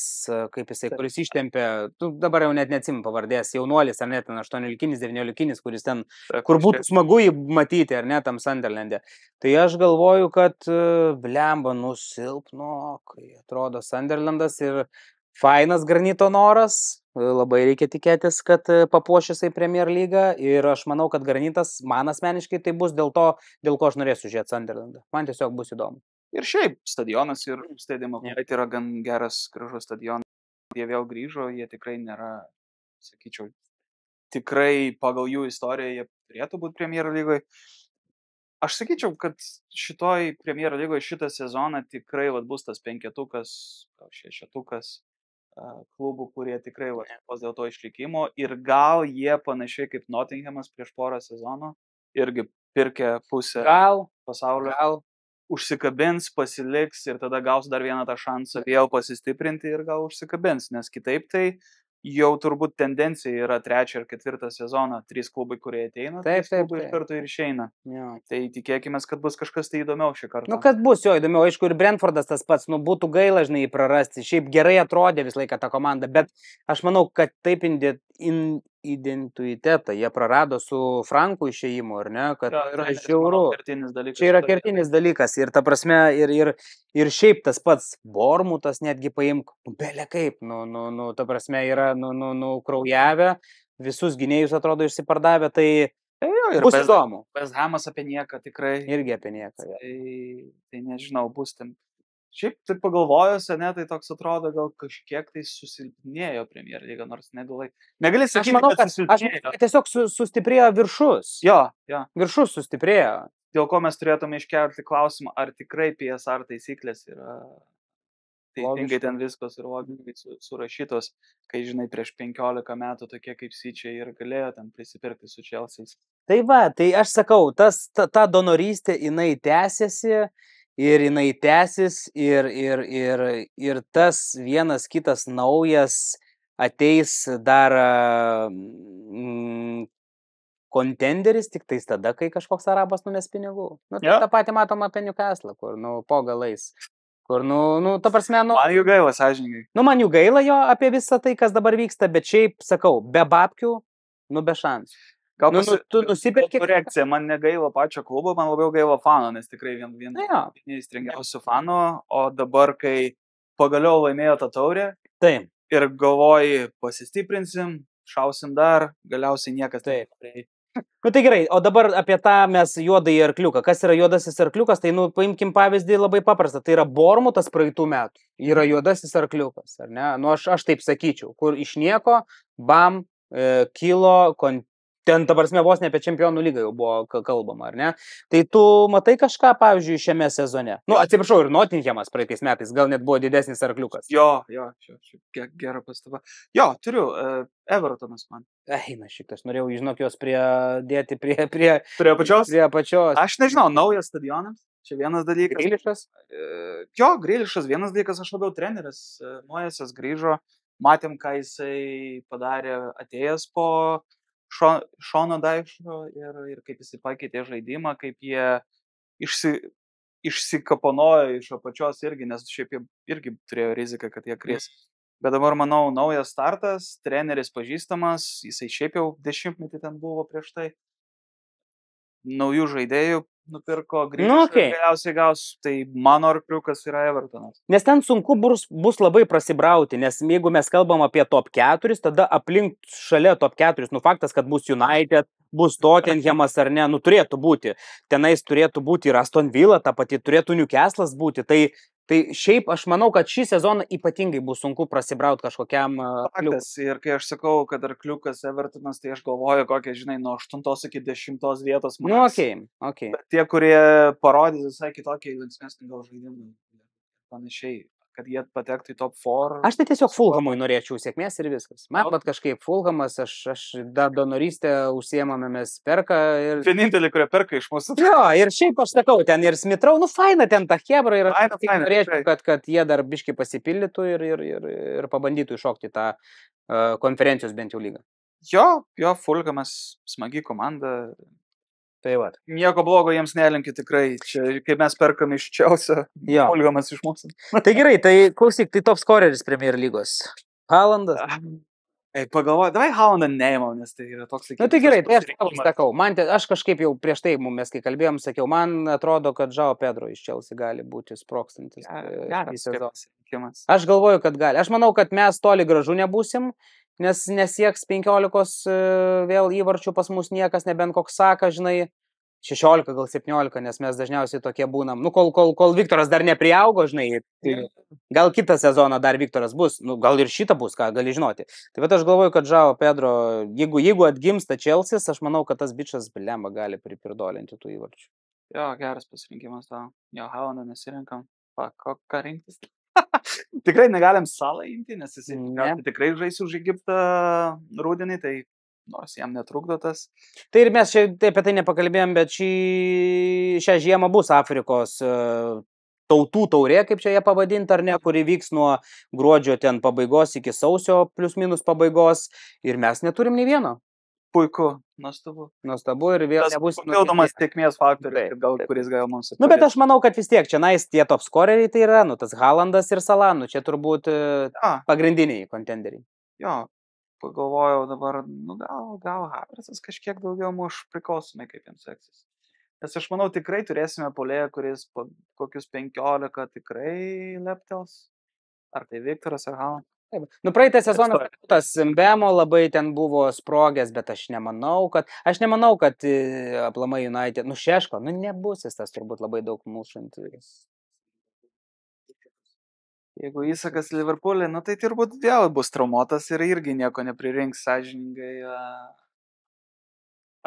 A: kaip jisai, kuris ištempė, tu dabar jau net neatsimenu pavardės, jaunuolis, ar net 18-kinis, 19-kinis, kuris ten, kur būtų smagu jį matyti, ar ne, tam Sunderlande. Tai aš galvoju, kad blemba, silpnokai atrodo Sunderlandas ir fainas Granito noras, labai reikia tikėtis, kad papuošėsai Premier lygą ir aš manau, kad Granitas man asmeniškai tai bus dėl to, dėl ko aš norėsiu žiūrėti Sunderlandą. Man tiesiog bus įdomu.
B: Ir šiaip stadionas ir Stadium of Light yra gan geras, gražus stadionas. Jie vėl grįžo, jie tikrai nėra, sakyčiau, tikrai pagal jų istoriją jie turėtų būti Premier lygoje. Aš sakyčiau, kad šitoj Premier lygoje šitą sezoną tikrai bus tas 5-tukas, 6-tukas klubų, kurie tikrai vos dėl to išlikimo ir gal jie panašiai kaip Nottinghamas prieš porą sezonų irgi pirkė pusę pasaulio, užsikabins, pasiliks ir tada gaus dar vieną tą šansą vėl pasistiprinti ir gal užsikabins, nes kitaip tai jau turbūt tendencija yra 3 ir 4 sezoną, 3 klubai, kurie ateina, 3 klubai iš karto ir išeina.
A: Jo.
B: Tai tikėkime, kad bus kažkas tai įdomiau šį kartą.
A: Nu, kad bus jo įdomiau, aišku, ir Brentfordas tas pats, nu, būtų gaila, žinai, jį prarasti. Šiaip gerai atrodė visą laiką ta komanda, bet aš manau, kad taip identitetą jie prarado su Franku išėjimu, ar ne? Kad yra žiauru. Čia yra kertinis dalykas ir ta prasme, ir šiaip tas pats Bormutas netgi paimk, belė kaip, ta prasme yra, kraujavę, visus gynėjus atrodo išsipardavę, tai bus įdomu.
B: West Hamas apie nieką tikrai.
A: Irgi apie nieką.
B: Tai nežinau, bus ten. Šiaip tai pagalvojus, ne, tai toks atrodo, gal kažkiek tai susilpnėjo Premier Lyga, nors nedulai. Negali sakyti, kad susilpnėjo.
A: Tiesiog sustiprėjo viršus.
B: Jo.
A: Viršus sustiprėjo.
B: Dėl ko mes turėtume iškelti klausimą, ar tikrai PSR taisyklės yra teisingai ten viskas ir logiškai surašytos, kai, žinai, prieš 15 metų tokie kaip Syčiai ir galėjo ten prisipirkti su Chelsea.
A: Tai va, tai aš sakau, ta donorystė, jinai tęsiasi ir jinai tęsis ir tas vienas kitas naujas ateis dar kontenderis tik tais tada, kai kažkoks arabas numes pinigų. Nu, tai tą patį matom apie Newcastle, kur, po galais. Kur, ta prasme,
B: Man jų gaila, sąžininkai.
A: Man jų gaila jo apie visą tai, kas dabar vyksta, bet šiaip, sakau, be babkių, be šansų.
B: Gal
A: tu nusipirki...
B: Korekcija, man negaila pačio klubo, man labiau gaila fano, nes tikrai vienas įstringiausių fanų, o dabar, kai pagaliau laimėjo tą taurę ir galvoji, pasistiprinsim, šausim dar, galiausiai niekas
A: taip. Nu tai gerai, o dabar apie tą mes juodąjį arkliuką. Kas yra juodasis arkliukas? Tai, paimkim pavyzdį labai paprastą. Tai yra Bormutas praeitų metų. Yra juodasis arkliukas, ar ne? Aš taip sakyčiau, kur iš nieko, bam, kilo, ten, ta prasme, vos ne apie čempionų lygą jau buvo kalbama, ar ne? Tai tu matai kažką, pavyzdžiui, šiame sezone? Atsiprašau, ir Nottinghamas praeitais metais, gal net buvo didesnis arkliukas.
B: Jo, gera pastaba. Jo, turiu, Evertonas man.
A: Eina šitas, norėjau, žinok, jos dėti prie
B: pačios?
A: Prie pačios.
B: Aš nežinau, naujas stadionas, čia vienas dalykas.
A: Greilišas?
B: Jo, Greilišas vienas dalykas, aš labiau treneris, Mojesas grįžo, matėm, ką jisai padarė atėjęs po Šono Daišo ir kaip jisai pakeitė žaidimą, kaip jie išsikapanojo iš apačios irgi, nes šiaip jie irgi turėjo riziką, kad jie kris. Bet dabar, manau, naujas startas, treneris pažįstamas, jisai šiaip jau 10-metį ten buvo prieš tai. Naujų žaidėjų nupirko, grįžo ir galiausiai gaus. Tai mano arkliukas yra Evertonas.
A: Nes ten sunku bus labai prasibrauti, nes jeigu mes kalbam apie top 4, tada aplink šalia top 4, faktas, kad bus United, bus Tottenhamas ar ne, turėtų būti. Tenais turėtų būti ir Aston Villa, ta pati turėtų Newcastle'as būti. Tai šiaip aš manau, kad šį sezoną ypatingai bus sunku prasibrauti kažkokiam
B: arkliukui. Ir kai aš sakau, kad arkliukas Evertonas, tai aš galvoju, kokią, žinai, nuo 8 iki 10 vietos.
A: Okay.
B: Bet tie, kurie parodys visai kitokį linksmesnį gal žaidimą, panašiai, kad jie patektų į top 4.
A: Aš tai tiesiog Fulhamui norėčiau sėkmės ir viskas. Man kažkaip Fulhamas, aš dar donorystę užsiemame, mes perka.
B: Vienintelį, kurie perka iš mūsų.
A: Jo, ir šiaip aš sakau, ten ir Smith-Rowe, faina ten ta hebra ir aš norėčiau, kad jie dar biškai pasipildytų ir pabandytų iššokti tą konferencijos bent jau lygą.
B: Jo, Fulhamas smagi komanda.
A: Tai va.
B: Nieko blogo jiems nelinkiu tikrai. Čia, kai mes perkam iš Chelsea, Fulhamas iš mūsų.
A: Tai gerai, tai klausyk, tai top scoreris Premier lygos. Haalandas.
B: Pagalvoju, davai Haalandą neįmau, nes tai yra toks...
A: Tai gerai, tai aš sakau, aš kažkaip jau prieš tai, mes kai kalbėjom, sakiau, man atrodo, kad João Pedro iš Chelsea gali būti sprogstantis. Aš galvoju, kad gali. Aš manau, kad mes toli gražu nebūsim, nes nesieks 15 vėl įvarčių pas mus niekas, nebent koks Saka, žinai, 16, gal 17, nes mes dažniausiai tokie būnam. Kol Viktoras dar nepriaugo, žinai, gal kitą sezoną dar Viktoras bus, gal ir šitą bus, ką gali žinoti. Tai bet aš galvoju, kad João Pedro, jeigu atgimsta Chelsea, aš manau, kad tas bičas blemba gali pripirdolinti tų įvarčių.
B: Jo, geras pasirinkimas tau. Jo, Haalandą nesirinkam. Ką rinktis? Tikrai negalim Salą imti, nes jis tikrai žais už Egiptą rudenį, tai nors jam netrukdo tas.
A: Tai ir mes čia apie tai nepakalbėjom, bet šią žiemą bus Afrikos tautų taurė, kaip čia ją pavadinti, ar ne, kuri vyks nuo gruodžio ten pabaigos iki sausio plius minus pabaigos ir mes neturim nei vieno.
B: Puiku, nuostabu.
A: Nuostabu ir vėl
B: Tas
A: nebus
B: papildomas sėkmės faktorius,
A: Taip,
B: gal,
A: taip,
B: kuris gal mums
A: Nu, bet aš manau, kad vis tiek čia tie top scoreriai tai yra, tas Haalandas ir Salah, čia turbūt pagrindiniai kontenderiai.
B: Jo, pagalvojau dabar, gal Havertzas kažkiek daugiau muš, priklausomai kaip jiems seksis. Nes aš manau, tikrai turėsime puolėją, kuris po kokius 15 tikrai leptels. Ar tai Viktoras ar Haalandas?
A: Praeitą sezoną tas Mbemo labai ten buvo sprogęs, bet aš nemanau, kad aplamai United, Šeško, nebus jis tas turbūt labai daug mušantis.
B: Jeigu Isakas Liverpool'e, tai turbūt vėl bus traumuotas ir irgi nieko nepririnks sąžiningai.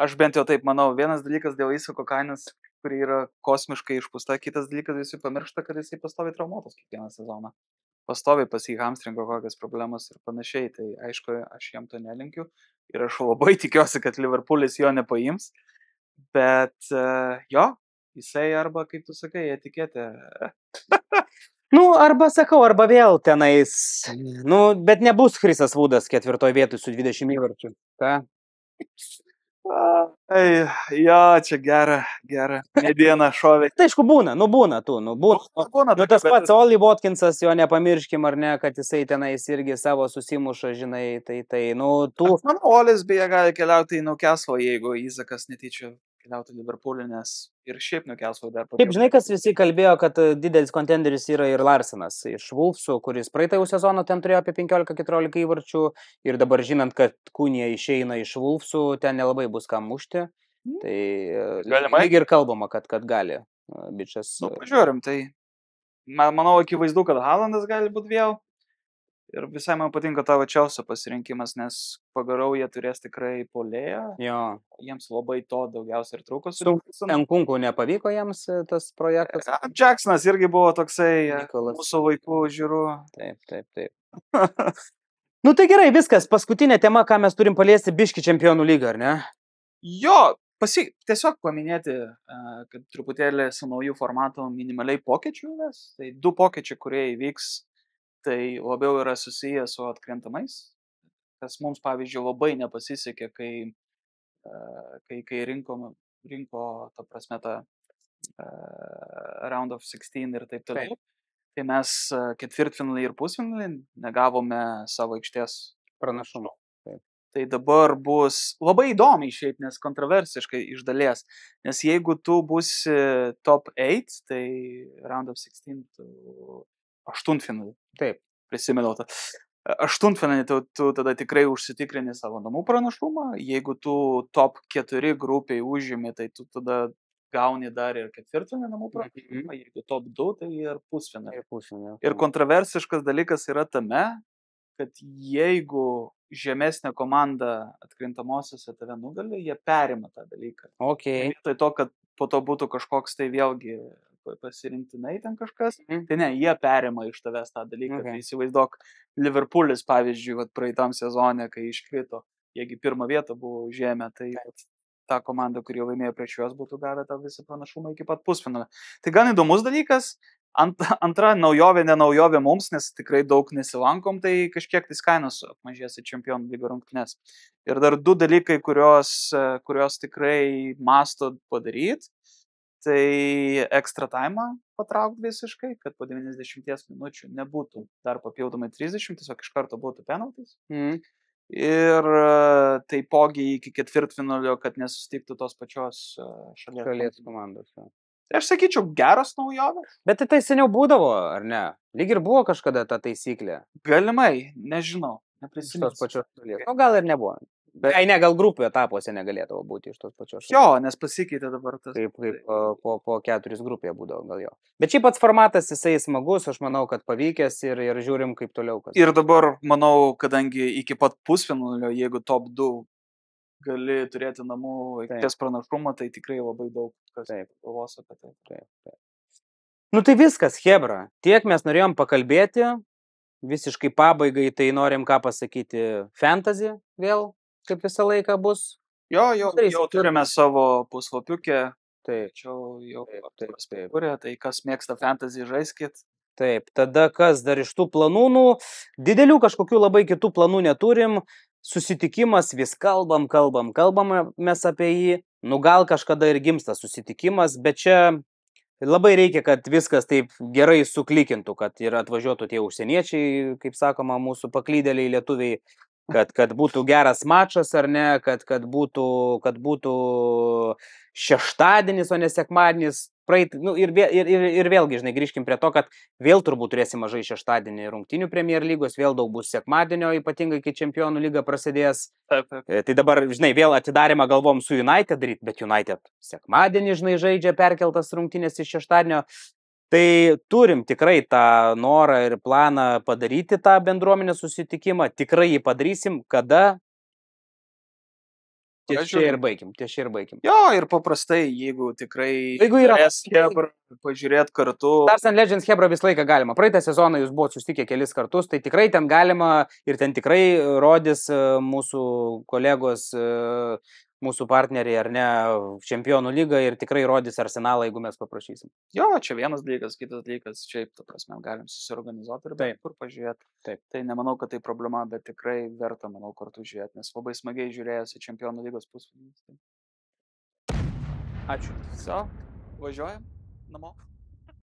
B: Aš bent jau taip manau, vienas dalykas dėl Isako kainos, kuri yra kosmiškai išpūsta, kitas dalykas visi pamiršta, kad jisai pastoviai traumuotas kiekvieną sezoną. Pastoviai pas jį hamstringo kokias problemas ir panašiai, tai aišku, aš jam to nelinkiu ir aš labai tikiuosi, kad Liverpool'is jo nepaims, bet jo, jisai arba, kaip tu sakai, etiketė.
A: Arba sakau, arba vėl tenais, bet nebus Chrisas Woodas 4 vietoj su 20 įvarčių. Ką?
B: Jo, čia gera, mediena šovė.
A: Tai aišku, būna. Tas pats Oli Watkinsas, jo nepamirškim, ar ne, kad jisai tenais irgi savo susimuša, žinai, tai tu.
B: Aš manau, Olis beje gali keliauti į Newcastle, jeigu Isakas netyčia keliauti Liverpool'e, nes ir šiaip Newcastle dar.
A: Taip, žinai, kas visi kalbėjo, kad didelis kontenderis yra ir Larsenas iš Wolvesų, kuris praeitą jau sezoną ten turėjo apie 15-14 įvarčių ir dabar žinant, kad Kūnija išeina iš Wolvesų, ten nelabai bus kam mušti. Tai lyg ir kalbama, kad gali bičias.
B: Pažiūrim, tai manau, akivaizdu, kad Haalandas gali būti vėl. Ir visai man patinka tavo Chelsea pasirinkimas, nes pagaliau jie turės tikrai puolėją.
A: Jo.
B: Jiems labai to daugiausiai ir trūko.
A: Su Nkunku nepavyko jiems tas projektas.
B: Jacksonas irgi buvo toksai mūsų vaikų žiūrų.
A: Taip. Tai gerai, viskas. Paskutinė tema, ką mes turim paliesti, biški čempionų lygą, ar ne?
B: Jo, tiesiog paminėti, kad truputėlį su naujų formatų minimaliai pokyčių, nes tai 2 pokyčiai, kurie įvyks, tai labiau yra susiję su atkrentamais, kas mums, pavyzdžiui, labai nepasisekė, kai rinko ta prasme, round of 16 ir taip toliau. Tai mes ketvirtfinalį ir pusfinalį negavome savo aikštės
A: pranašumo.
B: Tai dabar bus labai įdomiai šiaip, nes kontroversiškai iš dalies. Nes jeigu tu būsi top 8, tai round of 16 aštuntfinalį.
A: Taip.
B: Prisimenu tą. Aštuntfinalį tu tada tikrai užsitikrini savo namų pranašumą. Jeigu tu top 4 grupiai užimi, tai tu tada gauni dar ir ketvirtfinalį namų pranašumą. Jeigu top 2, tai ir pusfinalį. Ir kontroversiškas dalykas yra tame, kad jeigu žemesnė komanda atkrintamosiose tave nugali, jie perima tą dalyką.
A: Okay.
B: Tai to, kad po to būtų kažkoks tai vėlgi pasirinktinai ten kažkas, tai ne, jie perima iš tavęs tą dalyką.
A: Okay.
B: Tai įsivaizduok, Liverpoolis, pavyzdžiui, praeitam sezone, kai iškrito, jeigu pirmą vietą buvo užėmę, tai ta komanda, kuri laimėjo prieš juos, būtų gavę tą visą pranašumą iki pat pusfinalio. Tai gan įdomus dalykas. Antra naujovė, ne naujovė mums, nes tikrai daug nesilankom, tai kažkiek tais kainos apmažės į čempionų lygos rungtynes. Ir dar 2 dalykai, kurios tikrai masto padaryti. Tai extra time patraukti visiškai, kad po 90 minučių nebūtų dar papildomai 30, tiesiog iš karto būtų penaltis. Ir taipogi iki ketvirtfinalio, kad nesusitiktų tos pačios
A: šalies komandos.
B: Aš sakyčiau, geras naujovės.
A: Bet tai seniau būdavo, ar ne? Lyg ir buvo kažkada ta taisyklė.
B: Galimai, nežinau, neprisimenu.
A: Tos pačios šalies. Gal ir nebuvo. Gal grupių etapuose negalėdavo būti iš tos pačios šalies.
B: Jo, nes pasikeitė dabar tas.
A: Kaip po 4 grupėje būdavo, gal jo. Bet šiaip pats formatas, jisai smagus, aš manau, kad pavykęs ir žiūrim kaip toliau.
B: Ir dabar, manau, kadangi iki pat pusfinalio, jeigu top 2 gali turėti namų aikštės pranašumą, tai tikrai labai daug kas galvos apie tai.
A: Taip. Tai viskas, Hebra. Tiek mes norėjom pakalbėti. Visiškai pabaigai, tai norim ką pasakyti. Fantasy vėl, kaip visą laiką bus.
B: Jo, turime savo puslapiukę
A: taip,
B: Tačiau jau
A: taip,
B: Artūras
A: taip.
B: Pekūrė, tai kas mėgsta fantasy žaiskit.
A: Taip, tada kas dar iš tų planų, didelių kažkokių labai kitų planų neturim, susitikimas, vis kalbam mes apie jį, gal kažkada ir gimsta susitikimas, bet čia labai reikia, kad viskas taip gerai suklikintų, kad ir atvažiuotų tie užsieniečiai, kaip sakoma, mūsų paklydėliai lietuviai, kad būtų geras mačas ar ne, kad būtų šeštadienis, o ne sekmadienis. Ir vėlgi, žinai, grįžkim prie to, kad vėl turbūt turėsim mažai šeštadienį rungtynių Premier lygos, vėl daug bus sekmadienio, ypatingai kai Čempionų lyga prasidės.
B: Taip.
A: Tai dabar, žinai, vėl atidarimą galvom su United daryti, bet United sekmadienį, žinai, žaidžia perkeltas rungtynės iš šeštadienio. Tai turim tikrai tą norą ir planą padaryti tą bendruomenės susitikimą, tikrai jį padarysim, kada. Ties čia ir baigim.
B: Jo, ir paprastai, jeigu tikrai
A: Jeigu yra
B: Hebra, pažiūrėt kartu.
A: Stars and Legends Hebra visą laiką galima. Praeitą sezoną jūs buvote susitikę kelis kartus, tai tikrai ten galima ir ten tikrai rodys mūsų kolegos, mūsų partneriai ar ne Čempionų lygą ir tikrai rodys Arsenalą, jeigu mes paprašysim.
B: Jo, čia vienas dalykas, kitas dalykas, šiaip, ta prasme, galim susiorganizuoti ir bet kur pažiūrėti.
A: Taip.
B: Tai nemanau, kad tai problema, bet tikrai verta, manau, kartu žiūrėti, nes labai smagiai žiūrėjosi Čempionų lygos pusfinalį.
A: Ačiū.
B: So, važiuojam namo.